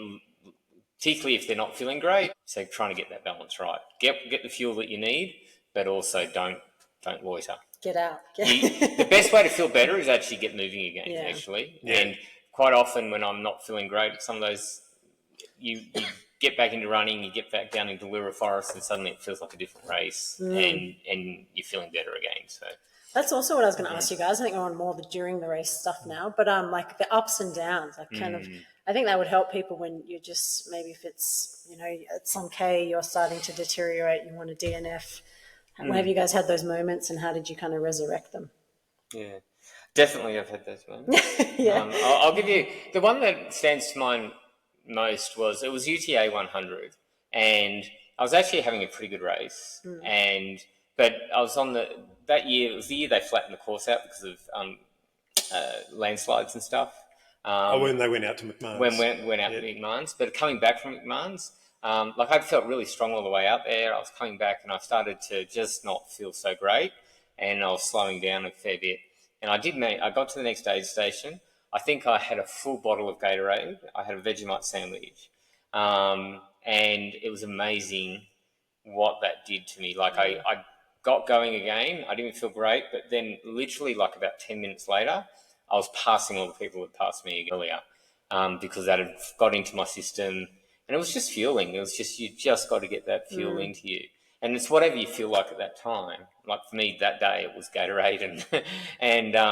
particularly if they're not feeling great, so trying to get that balance right. Get the fuel that you need, but also don't loiter. Get out. The best way to feel better is actually get moving again, actually. Yeah. And quite often when I'm not feeling great, some of those, you get back into running, you get back down into Lura Forest, and suddenly it feels like a different race, and you're feeling better again. So that's also what I was going to ask you guys. I think we're on more the during the race stuff now, but like the ups and downs, like kind of, I think that would help people when you just, maybe if it's, at some K, you're starting to deteriorate, you want a DNF. Have you guys had those moments, and how did you kind of resurrect them? Yeah, definitely I've had those moments. I'll give you, the one that stands to mind most was UTA 100, and I was actually having a pretty good race, but I was that year, it was the year they flattened the course out because of landslides and stuff. When they went out to McMahon's. When went out to McMahon's, but coming back from McMahon's, I felt really strong all the way out there. I was coming back and I started to just not feel so great, and I was slowing down a fair bit. And I got to the next aid station. I think I had a full bottle of Gatorade. I had a Vegemite sandwich. And it was amazing what that did to me. Like I got going again. I didn't feel great, but then literally like about 10 minutes later, I was passing all the people that passed me earlier, because that had got into my system. And it was just fueling. It was just, you just got to get that fuel into you. And it's whatever you feel like at that time. Like for me, that day it was Gatorade and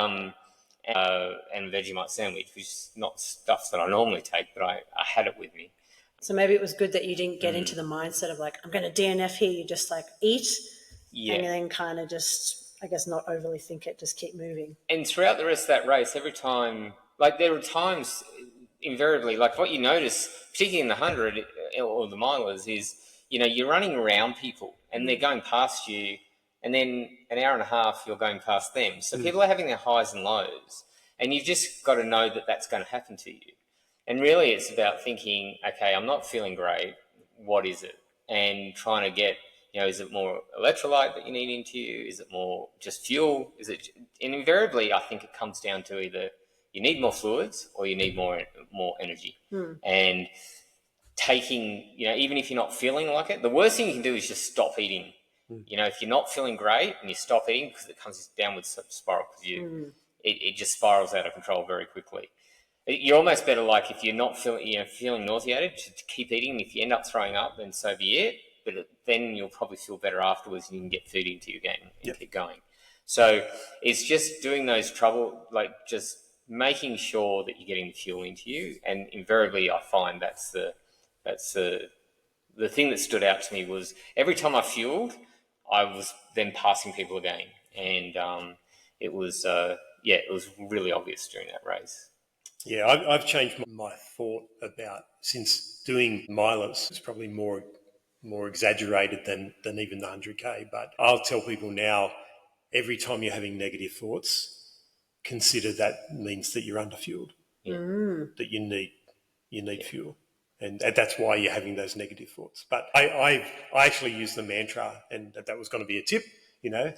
Vegemite sandwich, which is not stuff that I normally take, but I had it with me. So maybe it was good that you didn't get into the mindset of like, I'm going to DNF here. You just like eat and then kind of just, I guess, not overly think it, just keep moving. And throughout the rest of that race, every time, like there were times invariably, like what you notice, particularly in the 100 or the milers, is, you're running around people and they're going past you, and then an hour and a half you're going past them. So people are having their highs and lows, and you've just got to know that that's going to happen to you. And really it's about thinking, okay, I'm not feeling great. What is it? And trying to get, is it more electrolyte that you need into you? Is it more just fuel? And invariably I think it comes down to either you need more fluids or you need more energy. And taking, even if you're not feeling like it, the worst thing you can do is just stop eating. If you're not feeling great and you stop eating, because it comes downward spiral, because it just spirals out of control very quickly. You're almost better, like if you're not feeling nauseated, to keep eating. If you end up throwing up, then so be it. But then you'll probably feel better afterwards, and you can get food into you again and keep going. So it's just doing those just making sure that you're getting the fuel into you, and invariably I find that's the the thing that stood out to me was every time I fueled, I was then passing people again, and it was it was really obvious during that race. Yeah, I've changed my thought about, since doing milers. It's probably more exaggerated than even the 100K. But I'll tell people now, every time you're having negative thoughts, consider that means that you're underfueled, that you need fuel. And that's why you're having those negative thoughts. But I actually use the mantra, and that was going to be a tip,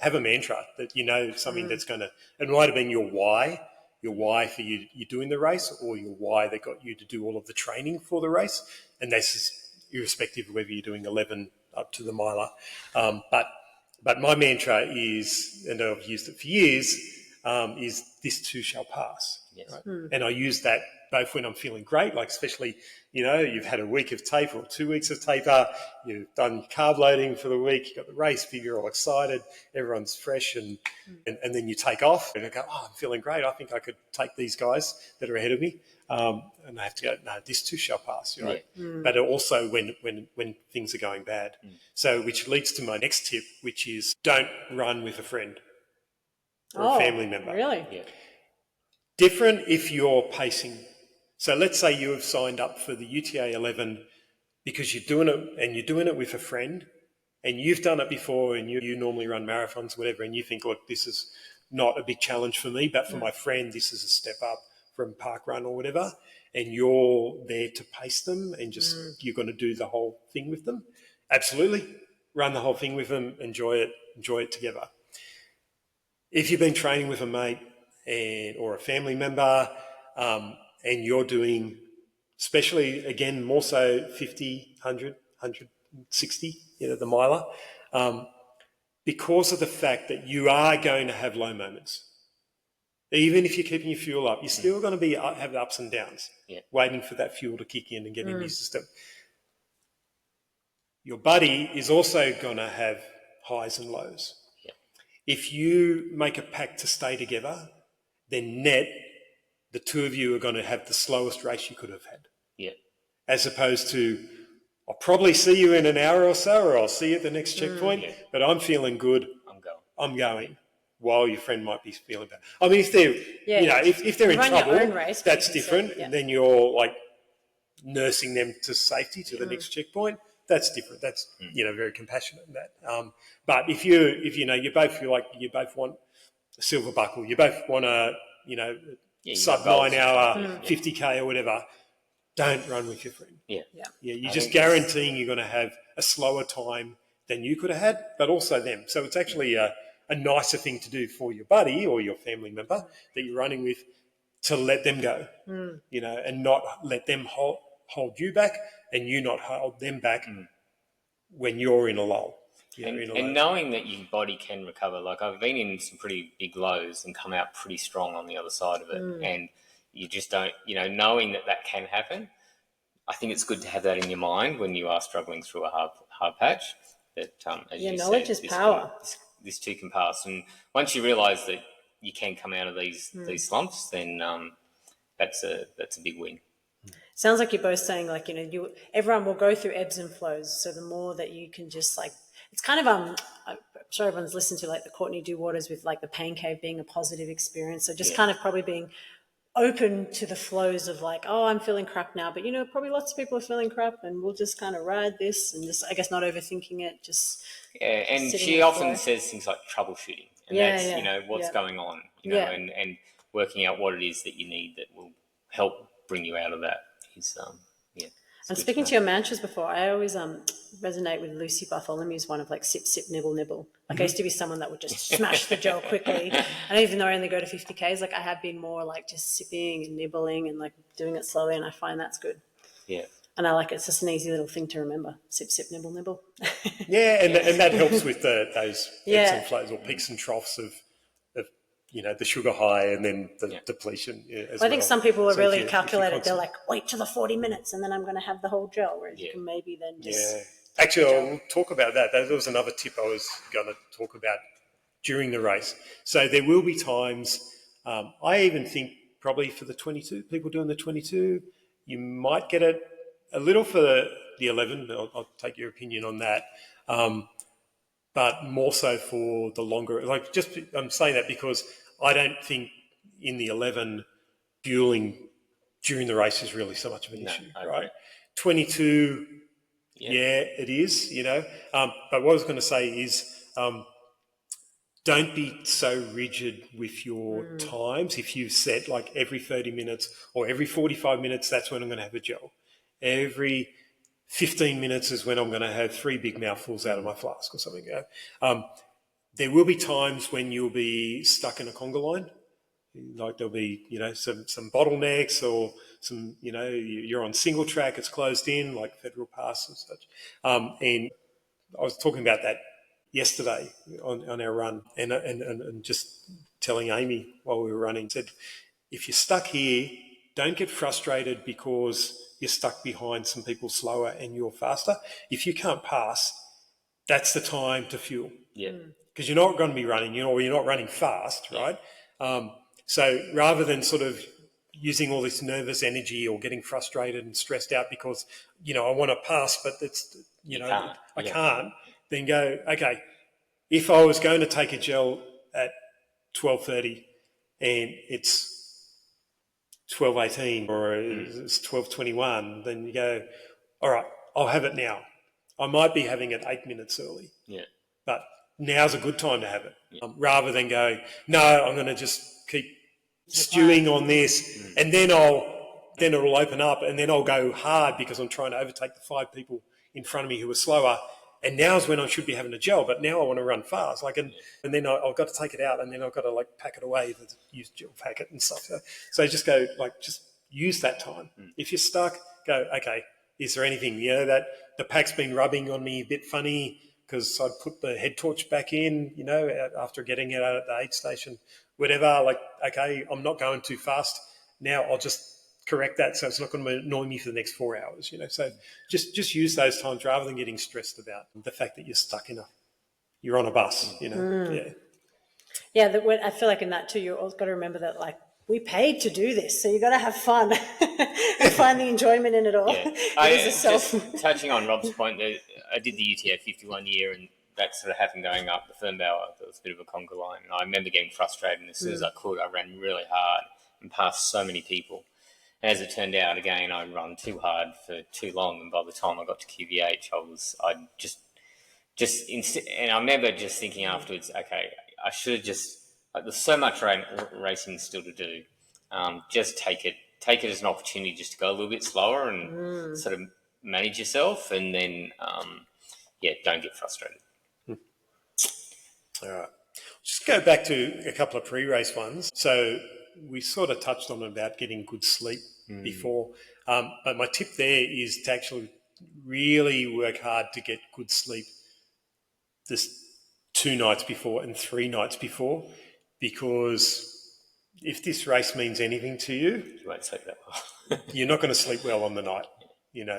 have a mantra that something that's going to, it might have been your why for you doing the race, or your why that got you to do all of the training for the race. And this is irrespective of whether you're doing 11 up to the miler. But my mantra is, and I've used it for years, is this too shall pass. Yes. Right? And I use that both when I'm feeling great, like especially, you've had a week of taper or 2 weeks of taper, you've done carb loading for the week, you've got the race, you're all excited, everyone's fresh, and then you take off and I go, I'm feeling great. I think I could take these guys that are ahead of me. And I have to go, no, this too shall pass, right? But also when things are going bad. So which leads to my next tip, which is don't run with a friend or a family member. Really? Yeah. Different if you're pacing. So let's say you have signed up for the UTA 11 because you're doing it with a friend, and you've done it before, and you normally run marathons, whatever, and you think, look, this is not a big challenge for me, but for my friend, this is a step up from park run or whatever, and you're there to pace them and just you're going to do the whole thing with them. Absolutely. Run the whole thing with them, enjoy it together. If you've been training with a mate or a family member, and you're doing, especially again, more so 50, 100, 160, the miler, because of the fact that you are going to have low moments. Even if you're keeping your fuel up, you're still going to have ups and downs, waiting for that fuel to kick in and get in your system. Your buddy is also going to have highs and lows. Yeah. If you make a pact to stay together, then the two of you are going to have the slowest race you could have had. Yeah. As opposed to, I'll probably see you in an hour or so, or I'll see you at the next checkpoint, but I'm feeling good. I'm going. While your friend might be feeling bad. I mean, if they're, if they're in trouble, race, that's different. And then you're like nursing them to safety to the next checkpoint. That's different. That's very compassionate in that. But if you both want a silver buckle, you both want a sub 9 hour 50K or whatever, don't run with your friend. You're just guaranteeing you're going to have a slower time than you could have had, but also them. So it's actually a nicer thing to do for your buddy or your family member that you're running with, to let them go, and not let them hold you back, and you not hold them back when you're in a lull. And knowing that your body can recover, like I've been in some pretty big lows and come out pretty strong on the other side of it, and you just don't, knowing that can happen. I think it's good to have that in your mind when you are struggling through a hard patch. That as you knowledge said, is power. This too can pass, and once you realise that you can come out of these slumps, then that's a big win. Sounds like you're both saying, like, everyone will go through ebbs and flows. So the more that you can just, like, it's kind of I'm sure everyone's listened to, like, the Courtney Do Waters with, like, the pain cave being a positive experience. So just kind of probably being open to the flows of, like, oh, I'm feeling crap now, but probably lots of people are feeling crap, and we'll just kind of ride this and just, I guess, not overthinking it. Just and she often says things like troubleshooting, and that's what's going on, and working out what it is that you need that will help bring you out of that. And speaking to your mantras before, I always resonate with Lucy Bartholomew's one of, like, sip, sip, nibble, nibble. Like, I used to be someone that would just smash the gel quickly. And even though I only go to 50Ks, like, I have been more, like, just sipping and nibbling and, like, doing it slowly, and I find that's good. Yeah. And I like it. It's just an easy little thing to remember. Sip, sip, nibble, nibble. And that helps with those ebbs and flows, or peaks and troughs of the sugar high and then the depletion. I think some people are really calculated. They're like, wait till the 40 minutes and then I'm going to have the whole gel, whereas you can maybe then just... Yeah. Actually, I'll talk about that. There was another tip I was going to talk about during the race. So there will be times, I even think probably for the 22, people doing the 22, you might get it a little for the 11. I'll take your opinion on that. But more so for the longer, like just I'm saying that because I don't think in the 11 fueling during the race is really so much of an issue, right? 22, yeah, it is, But what I was going to say is don't be so rigid with your times. If you set like every 30 minutes or every 45 minutes, that's when I'm going to have a gel. Every 15 minutes is when I'm going to have 3 big mouthfuls out of my flask or something. There will be times when you'll be stuck in a conga line. Like there'll be, some bottlenecks or some, you're on single track, it's closed in, like Federal Pass and such. And I was talking about that yesterday on our run and just telling Amy while we were running, said, if you're stuck here, don't get frustrated because you're stuck behind some people slower and you're faster. If you can't pass, that's the time to fuel. Yeah. Because you're not going to be running, you're not running fast, right? So rather than sort of using all this nervous energy or getting frustrated and stressed out because, I want to pass, but it's, I can't, then go, okay, if I was going to take a gel at 12:30 and it's 12:18 or it's 12:21, then you go, all right, I'll have it now. I might be having it 8 minutes early, but now's a good time to have it. Rather than go, no, I'm going to just keep stewing on this, and then it'll open up, and then I'll go hard because I'm trying to overtake the 5 people in front of me who are slower. And now's when I should be having a gel, but now I want to run fast. And then I've got to take it out, and then I've got to pack it away, use gel packet and stuff. So just go just use that time. If you're stuck, go, okay, is there anything, that the pack's been rubbing on me a bit funny because I'd put the head torch back in, after getting it out at the aid station, whatever, okay, I'm not going too fast. Now I'll just correct that so it's not going to annoy me for the next 4 hours, So just use those times rather than getting stressed about the fact that you're stuck you're on a bus, Yeah. Yeah, I feel like in that too, you've got to remember that we paid to do this, so you got to have fun and find the enjoyment in it all. Yeah. Just touching on Rob's point, I did the UTA 51 year, and that sort of happened going up the Fernbauer. There was a bit of a conga line, and I remember getting frustrated. And as soon as I could, I ran really hard and passed so many people. And as it turned out, again, I run too hard for too long, and by the time I got to QVH, and I remember just thinking afterwards, okay, I should have just. There's so much racing still to do. Just take it as an opportunity just to go a little bit slower and sort of manage yourself, and then don't get frustrated. All right. Just go back to a couple of pre-race ones. So we sort of touched on about getting good sleep before, but my tip there is to actually really work hard to get good sleep this 2 nights before and 3 nights before, because if this race means anything to you, You won't sleep that well. you're not going to sleep well on the night.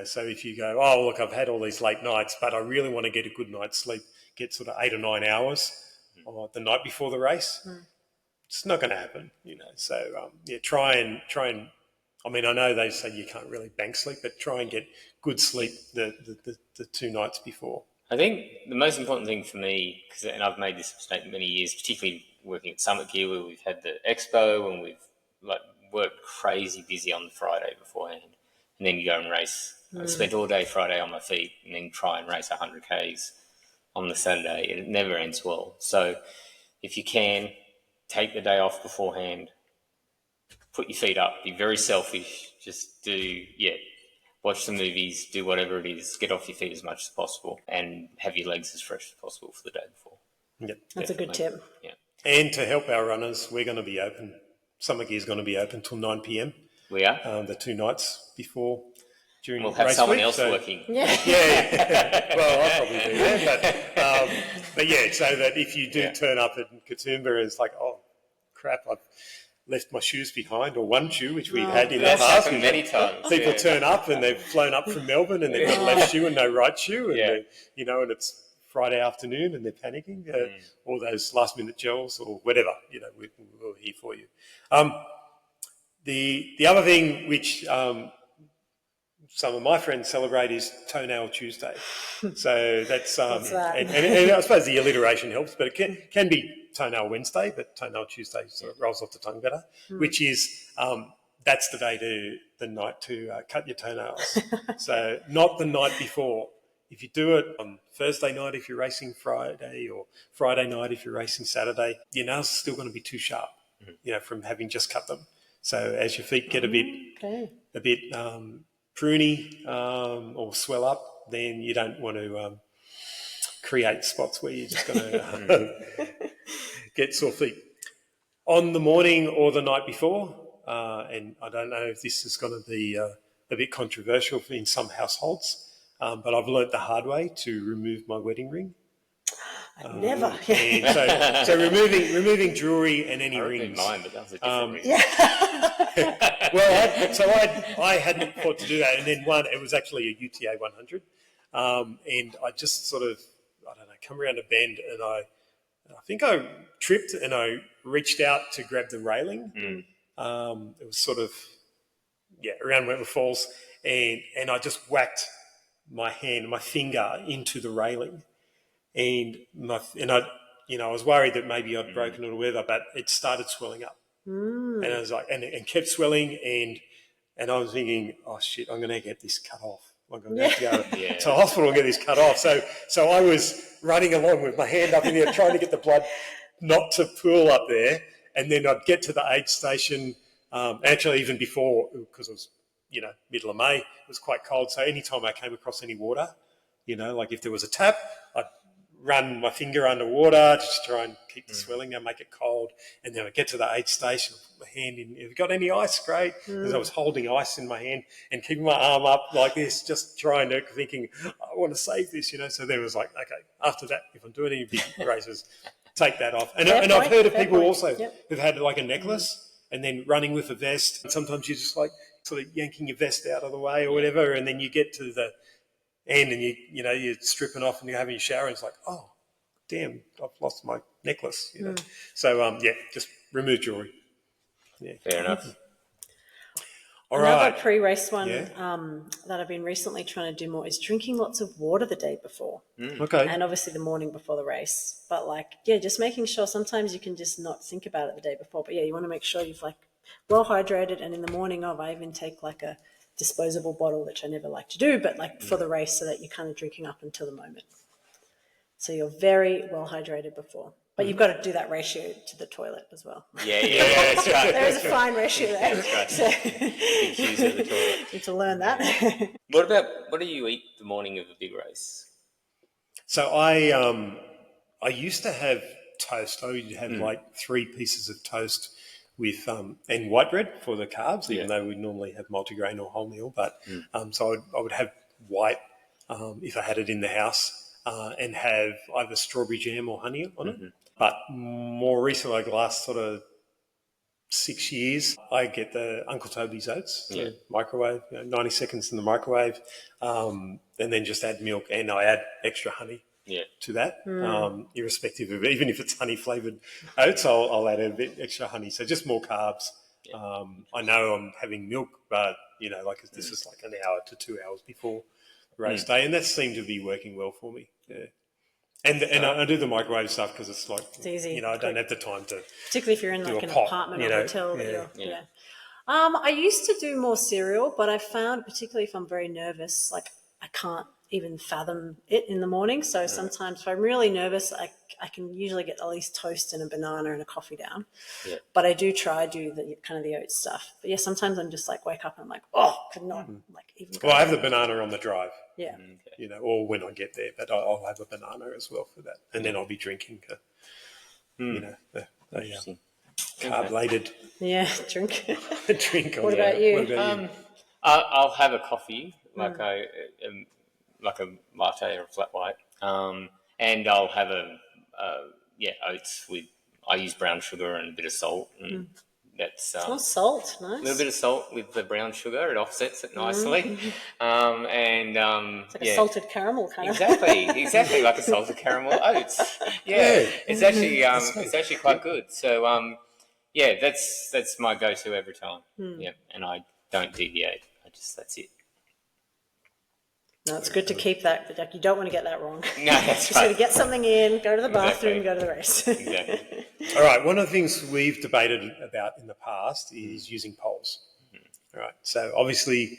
So if you go, oh, look, I've had all these late nights, but I really want to get a good night's sleep, get sort of 8 or 9 hours the night before the race, it's not going to happen, So, try and. I mean, I know they say you can't really bank sleep, but try and get good sleep the 2 nights before. I think the most important thing for me, and I've made this mistake many years, particularly working at Summit Gear, where we've had the expo and we've worked crazy busy on the Friday beforehand, and then you go and race. I spent all day Friday on my feet, and then try and race 100 Ks on the Saturday, and it never ends well. So if you can, take the day off beforehand, put your feet up, be very selfish, just watch the movies, do whatever it is, get off your feet as much as possible, and have your legs as fresh as possible for the day before. Yep. That's a good tip. Yeah. And to help our runners, we're going to be open. Summit Gear is going to be open till 9 p.m. We are. The 2 nights before during we'll have race someone week, else working. Yeah. Well, I'll probably do that. But so that if you do turn up at Katoomba, it's like, oh, crap, I've left my shoes behind, or one shoe, which we've had in the That's past. happened many times. People turn up and they've flown up from Melbourne and they've got left shoe and no right shoe, and and it's Friday afternoon and they're panicking. All those last minute gels or whatever, we're here for you. The other thing which some of my friends celebrate is Toenail Tuesday. So that's What's that? and I suppose the alliteration helps, but it can be Toenail Wednesday, but Toenail Tuesday sort of rolls off the tongue better. Which is that's the night to cut your toenails. So not the night before. If you do it on Thursday night if you're racing Friday, or Friday night if you're racing Saturday, your nails are still going to be too sharp, from having just cut them. So as your feet get a bit pruny or swell up, then you don't want to create spots where you're just going to get sore feet. On the morning or the night before, and I don't know if this is going to be a bit controversial in some households, but I've learnt the hard way to remove my wedding ring. Never. And so removing jewellery and any rings. Mine, but that was a different ring. Well, I hadn't thought to do that, and then it was actually a UTA 100, and I just sort of, I don't know, come around a bend, and I think I tripped and I reached out to grab the railing. It was sort of, around Wentworth Falls, and I just whacked my finger into the railing, and I was worried that maybe I'd broken it or whatever, but it started swelling up, and I was like, and kept swelling, and I was thinking, oh shit, I'm going to get this cut off. I'm going to have to go to hospital and get this cut off. So I was running along with my hand up in there, trying to get the blood not to pool up there, and then I'd get to the aid station. Actually, even before, because it was middle of May, it was quite cold. So anytime I came across any water, like if there was a tap, I'd run my finger underwater just to try and keep the swelling down, make it cold. And then I'd get to the aid station, put my hand in. Have you got any ice? Great. Because I was holding ice in my hand and keeping my arm up like this, just thinking, I want to save this, So then it was like, okay, after that, if I'm doing any big races, take that off. And I've heard of people also who've had like a necklace and then running with a vest. And sometimes you're just like sort of yanking your vest out of the way or whatever, and then you get to the end and you're stripping off and you're having your shower and it's like, oh, damn, I've lost my necklace. So just remove jewellery. Yeah. Fair enough. Another pre-race one that I've been recently trying to do more is drinking lots of water the day before. Okay. And obviously the morning before the race. But just making sure sometimes you can just not think about it the day before. But you want to make sure you've well hydrated, and in the morning I even take a disposable bottle, which I never like to do, but for the race, so that you're kind of drinking up until the moment. So you're very well hydrated before. But you've got to do that ratio to the toilet as well. Yeah, that's right. There is a fine ratio there. That's right. So Big cues at the toilet. you need to learn that. What do you eat the morning of a big race? So I used to have toast. I would have 3 pieces of toast with and white bread for the carbs, even though we normally have multigrain or wholemeal. But so I would have white if I had it in the house, and have either strawberry jam or honey on it. But more recently, like the last sort of 6 years, I get the Uncle Toby's oats, the microwave, 90 seconds in the microwave, and then just add milk, and I add extra honey to that, irrespective of, even if it's honey-flavoured oats, I'll add a bit extra honey. So just more carbs. I know I'm having milk, but, this is like an hour to 2 hours before race day, and that seemed to be working well for me. Yeah. And I do the microwave stuff because it's it's easy. I don't have the time to, particularly if you're in an apartment or hotel. I used to do more cereal, but I found, particularly if I'm very nervous, I can't even fathom it in the morning. So sometimes if I'm really nervous, I can usually get at least toast and a banana and a coffee down. Yeah. But I do the kind of the oat stuff. But sometimes I'm just wake up and I'm like, oh, could not even. Well, I have the banana on the drive. Yeah. Or when I get there, but I'll have a banana as well for that, and then I'll be drinking, carb-laden drink. drink. What about you? I'll have a coffee, like a latte or a flat white, and I'll have oats with. I use brown sugar and a bit of salt, and that's it's not salt, nice. A little bit of salt with the brown sugar. It offsets it nicely, it's like a salted caramel kind of. Exactly like a salted caramel oats. Yeah, it's actually quite good. So that's my go-to every time. Yeah, and I don't deviate. That's it. No, it's good to keep that, but like, you don't want to get that wrong. No, that's Just got to right. get something in, go to the bathroom, Exactly. go to the race. Exactly. All right, one of the things we've debated about in the past is using poles. All right, so obviously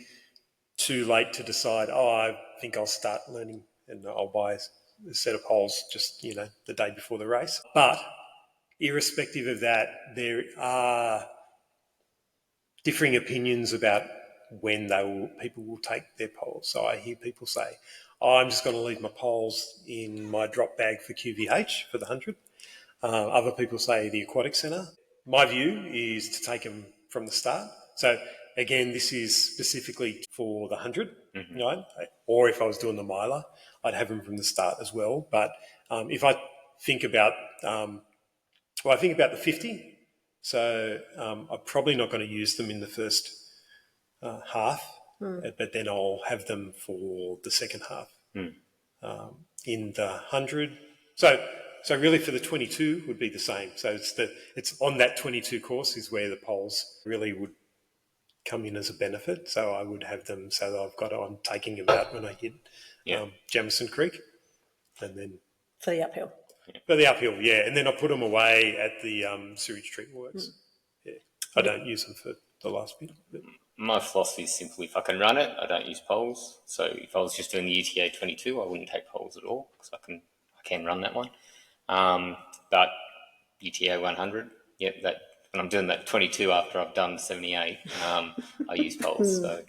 too late to decide, I think I'll start learning and I'll buy a set of poles just, the day before the race. But irrespective of that, there are differing opinions about when people will take their poles. So I hear people say, I'm just going to leave my poles in my drop bag for QVH for the 100. Other people say the aquatic centre. My view is to take them from the start. So again, this is specifically for the 100, right? Or if I was doing the miler, I'd have them from the start as well. But if I think about, I think about the 50. So I'm probably not going to use them in the first half, but then I'll have them for the second half. In the 100. So really for the 22 would be the same. So it's on that 22 course is where the poles really would come in as a benefit. So I would have them so that I'm taking them out when I hit Jamison Creek, and then For the uphill. for the uphill, and then I put them away at the sewage treatment works. Yeah, I don't use them for the last bit. But My philosophy is simply, if I can run it, I don't use poles. So if I was just doing the UTA 22, I wouldn't take poles at all because I can run that one. But UTA 100, that when I'm doing that 22 after I've done 78, I use poles. So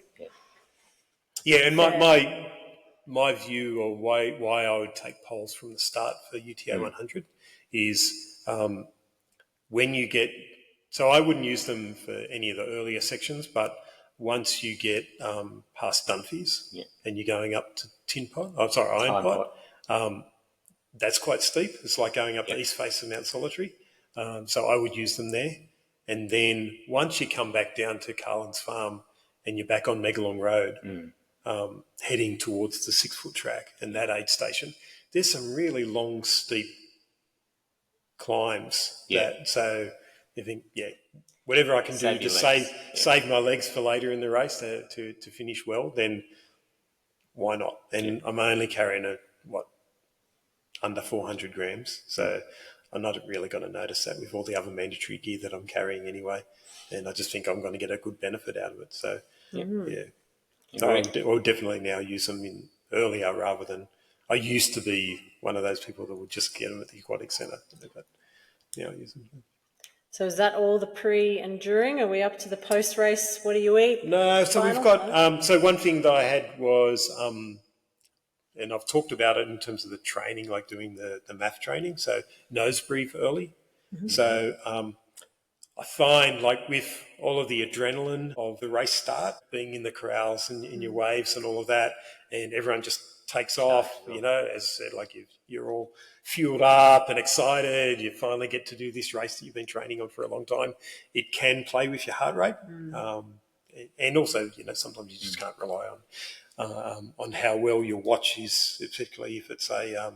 and my view or why I would take poles from the start for UTA 100 is when you get. So I wouldn't use them for any of the earlier sections, but once you get past Dunphy's and you're going up to Iron Pot, that's quite steep. It's like going up the east face of Mount Solitary. So I would use them there. And then once you come back down to Carlin's Farm and you're back on Megalong Road, heading towards the 6-foot track and that aid station, there's some really long, steep climbs. So you think, whatever I can do to save my legs for later in the race to finish well, then why not? And I'm only carrying under 400 grams. So I'm not really going to notice that with all the other mandatory gear that I'm carrying anyway. And I just think I'm going to get a good benefit out of it. So, So I would definitely now use them in earlier rather than I used to be one of those people that would just get them at the aquatic centre. But now I use them. So is that all the pre and during? Are we up to the post-race? What do you eat? No, so Final? we've got... so one thing that I had was... and I've talked about it in terms of the training, like doing the math training. So nose breathe early. So I find like with all of the adrenaline of the race start, being in the corrals and in your waves and all of that, and everyone just takes off, as I said, like you're all fueled up and excited. You finally get to do this race that you've been training on for a long time. It can play with your heart rate. And also, sometimes you just can't rely on how well your watch is, particularly if it's a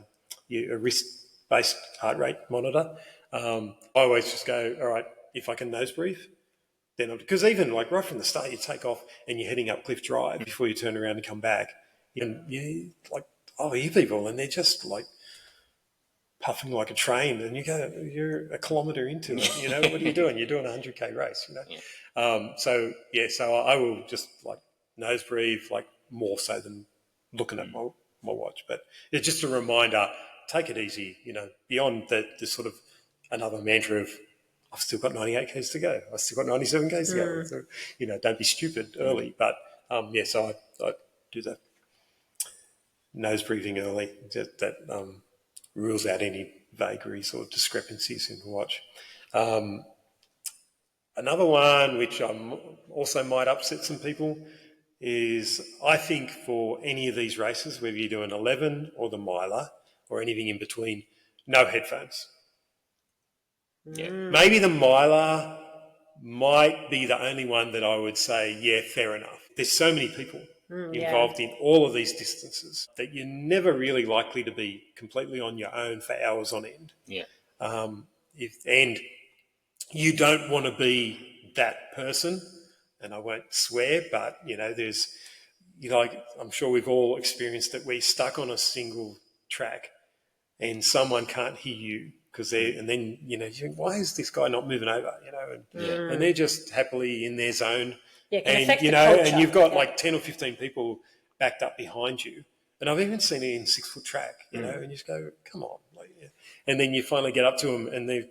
wrist-based heart rate monitor. I always just go, all right, if I can nose breathe, then because even like right from the start, you take off and you're heading up Cliff Drive before you turn around and come back, and I hear people and they're just like puffing like a train, and you're a kilometre into it. What are you doing? You're doing a 100K race, So I will just like nose breathe, like more so than looking at my watch. But it's just a reminder, take it easy, beyond the sort of another mantra of I've still got 98 Ks to go. I've still got 97 Ks to go. So, don't be stupid early. But, so I do that nose breathing early. That rules out any vagaries or discrepancies in the watch. Another one which also might upset some people is I think for any of these races, whether you're doing 11 or the miler or anything in between, no headphones. Maybe the miler might be the only one that I would say, fair enough. There's so many people involved in all of these distances that you're never really likely to be completely on your own for hours on end. And you don't want to be that person, and I won't swear, but, like I'm sure we've all experienced it. We're stuck on a single track, and someone can't hear you and then you think, why is this guy not moving over? And they're just happily in their zone. Yeah, it can And affect the culture. and you've got like 10 or 15 people backed up behind you. And I've even seen it in 6-foot track, and you just go, come on. And then you finally get up to them, and they're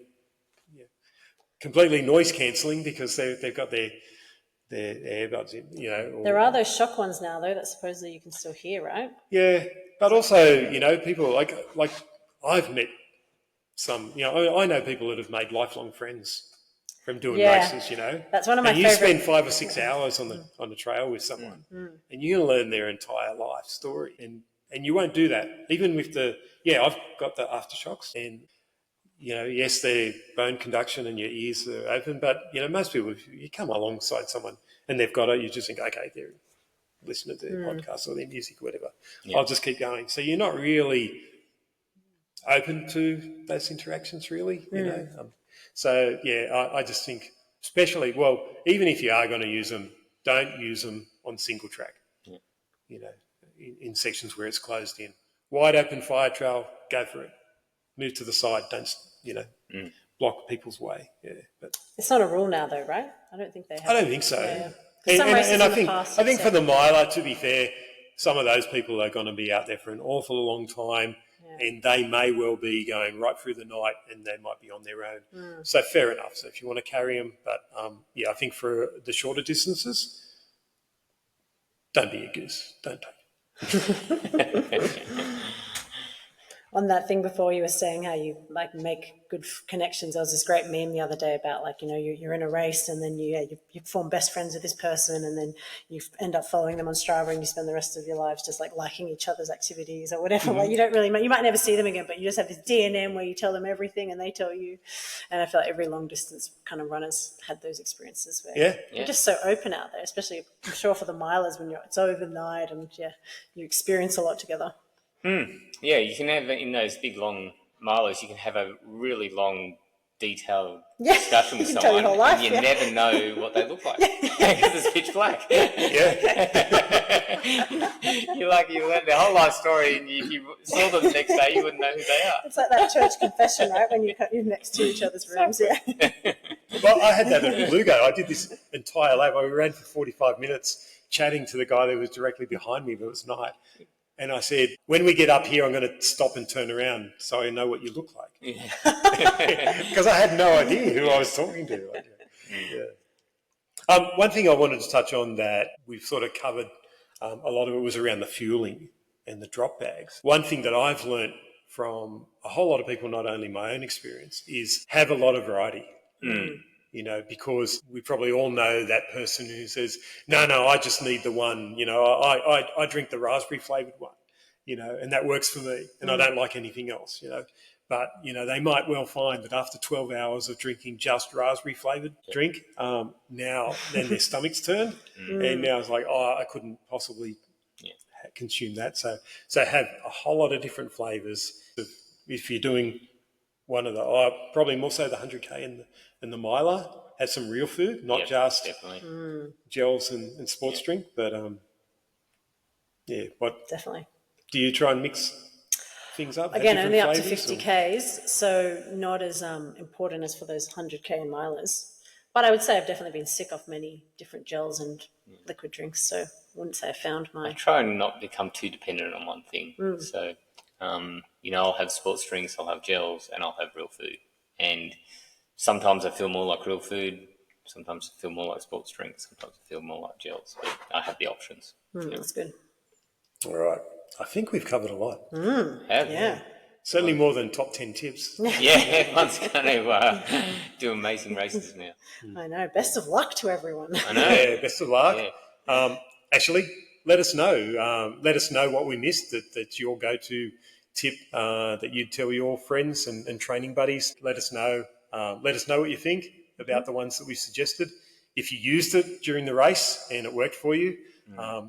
completely noise cancelling because they've got their earbuds in, There are those shock ones now, though, that supposedly you can still hear, right? Yeah, but also, people like I've met some, I know people that have made lifelong friends from doing races, That's one of my and you favourite. spend 5 or 6 hours on the trail with someone, and you're going to learn their entire life story, and you won't do that even with I've got the aftershocks, and yes, they're bone conduction and your ears are open, but most people, if you come alongside someone and they've got it, you just think, okay, they're listening to their podcast or their music, or whatever. Yeah. I'll just keep going. So you're not really open to those interactions, really, So I just think, especially, even if you are going to use them, don't use them on single track. Yeah. In sections where it's closed in, wide open fire trail, go for it. Move to the side. Don't block people's way. Yeah, but it's not a rule now, though, right? I don't think they have. I don't think so. Yeah. And I think for the miler, to be fair, some of those people are going to be out there for an awful long time, and they may well be going right through the night, and they might be on their own. So fair enough. So if you want to carry them, but I think for the shorter distances, don't be a goose. Don't take. On that thing before, you were saying how you make good connections. There was this great meme the other day about you're in a race, and then you form best friends with this person, and then you end up following them on Strava, and you spend the rest of your lives just liking each other's activities or whatever. Mm-hmm. You don't really, you might never see them again, but you just have this DNM where you tell them everything and they tell you. And I feel like every long distance kind of runner's had those experiences where you're just so open out there, especially I'm sure for the milers when it's overnight and you experience a lot together. Yeah, you can have in those big long milers, you can have a really long, detailed discussion with someone, and you never know what they look like because it's pitch black. You learn their whole life story, and if you saw them the next day, you wouldn't know who they are. It's like that church confession, right? When you're next to each other's rooms. Well, I had that at Lugo. I did this entire lap. I ran for 45 minutes chatting to the guy that was directly behind me, but it was night. And I said, when we get up here, I'm going to stop and turn around so I know what you look like. Because I had no idea who I was talking to. One thing I wanted to touch on that we've sort of covered, a lot of it was around the fueling and the drop bags. One thing that I've learnt from a whole lot of people, not only my own experience, is have a lot of variety. Because we probably all know that person who says, no, I just need the one, I drink the raspberry flavoured one, and that works for me, and I don't like anything else, But, they might well find that after 12 hours of drinking just raspberry flavoured drink, now then their stomach's turned, and now it's like, I couldn't possibly consume that. So have a whole lot of different flavours. If you're doing one of the, probably more so the 100K and the miler, have some real food, not just gels and sports drink. But definitely. Do you try and mix things up? Again, only up to 50 Ks, so not as important as for those 100K and milers. But I would say I've definitely been sick of many different gels and liquid drinks, so I wouldn't say I found my... I try and not become too dependent on one thing. So, I'll have sports drinks, I'll have gels, and I'll have real food. And sometimes I feel more like real food, sometimes I feel more like sports drinks, sometimes I feel more like gels, but I have the options. That's good. All right. I think we've covered a lot. Certainly more than top 10 tips. Everyone's going to do amazing races now. I know. Best of luck to everyone. I know. Yeah, best of luck. Yeah. Actually, let us know. Let us know what we missed, that's your go-to tip that you'd tell your friends and training buddies. Let us know. Let us know what you think about the ones that we suggested. If you used it during the race and it worked for you,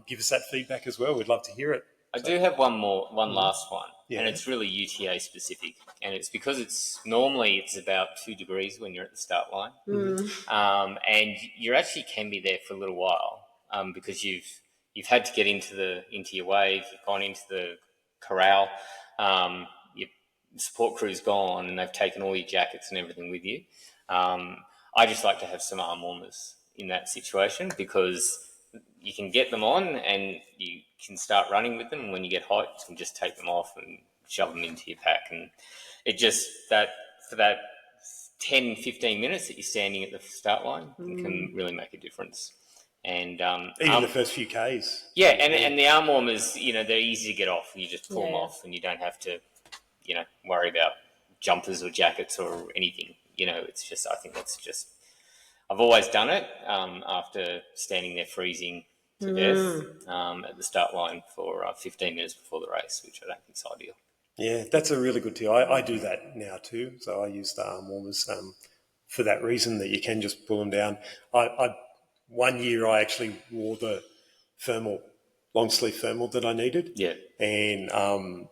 give us that feedback as well. We'd love to hear it. I do have one last one, and it's really UTA specific, and it's because it's about 2 degrees when you're at the start line, and you actually can be there for a little while because you've you've had to get into your wave, you've gone into the corral, your support crew's gone, and they've taken all your jackets and everything with you. I just like to have some arm warmers in that situation, because you can get them on and you can start running with them. And when you get hot, you can just take them off and shove them into your pack. And it just, for that 10, 15 minutes that you're standing at the start line, it can really make a difference. And even the first few Ks. Yeah, and the arm warmers, they're easy to get off. You just pull them off, and you don't have to, worry about jumpers or jackets or anything. It's just, I think that's just, I've always done it after standing there freezing to death at the start line for 15 minutes before the race, which I don't think is ideal. Yeah, that's a really good tip. I do that now too. So I use the arm warmers for that reason, that you can just pull them down. One year I actually wore the long sleeve thermal that I needed. Yeah. And I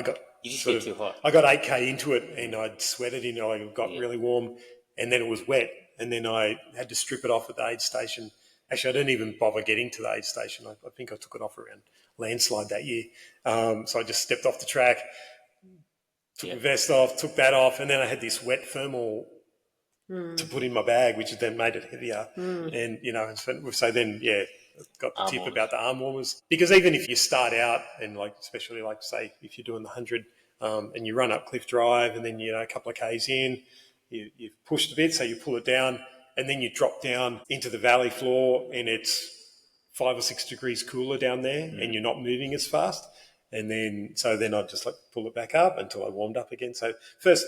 got you just get too hot. I got 8K into it, and I'd sweated in. I got really warm, and then it was wet, and then I had to strip it off at the aid station. Actually, I didn't even bother getting to the aid station. I think I took it off around landslide that year. So I just stepped off the track, took the vest off, took that off, and then I had this wet thermal to put in my bag, which then made it heavier. And, so then, got the tip about the arm warmers. Because even if you start out and especially say if you're doing the 100 and you run up Cliff Drive and then, a couple of Ks in, you've pushed a bit, so you pull it down and then you drop down into the valley floor and it's 5 or 6 degrees cooler down there and you're not moving as fast. And then I'd just pull it back up until I warmed up again. So first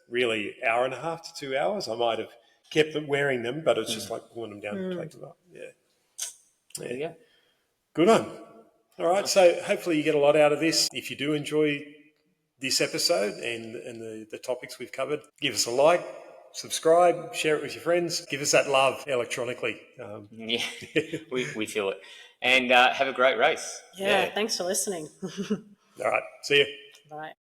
really hour and a half to 2 hours, I might have kept them wearing them, but it's just pulling them down and taking them up. Yeah. Good one. All right. So hopefully you get a lot out of this. If you do enjoy this episode and the topics we've covered, give us a like, subscribe, share it with your friends, give us that love electronically. We feel it. And have a great race. Yeah, thanks for listening. All right. See you. Bye.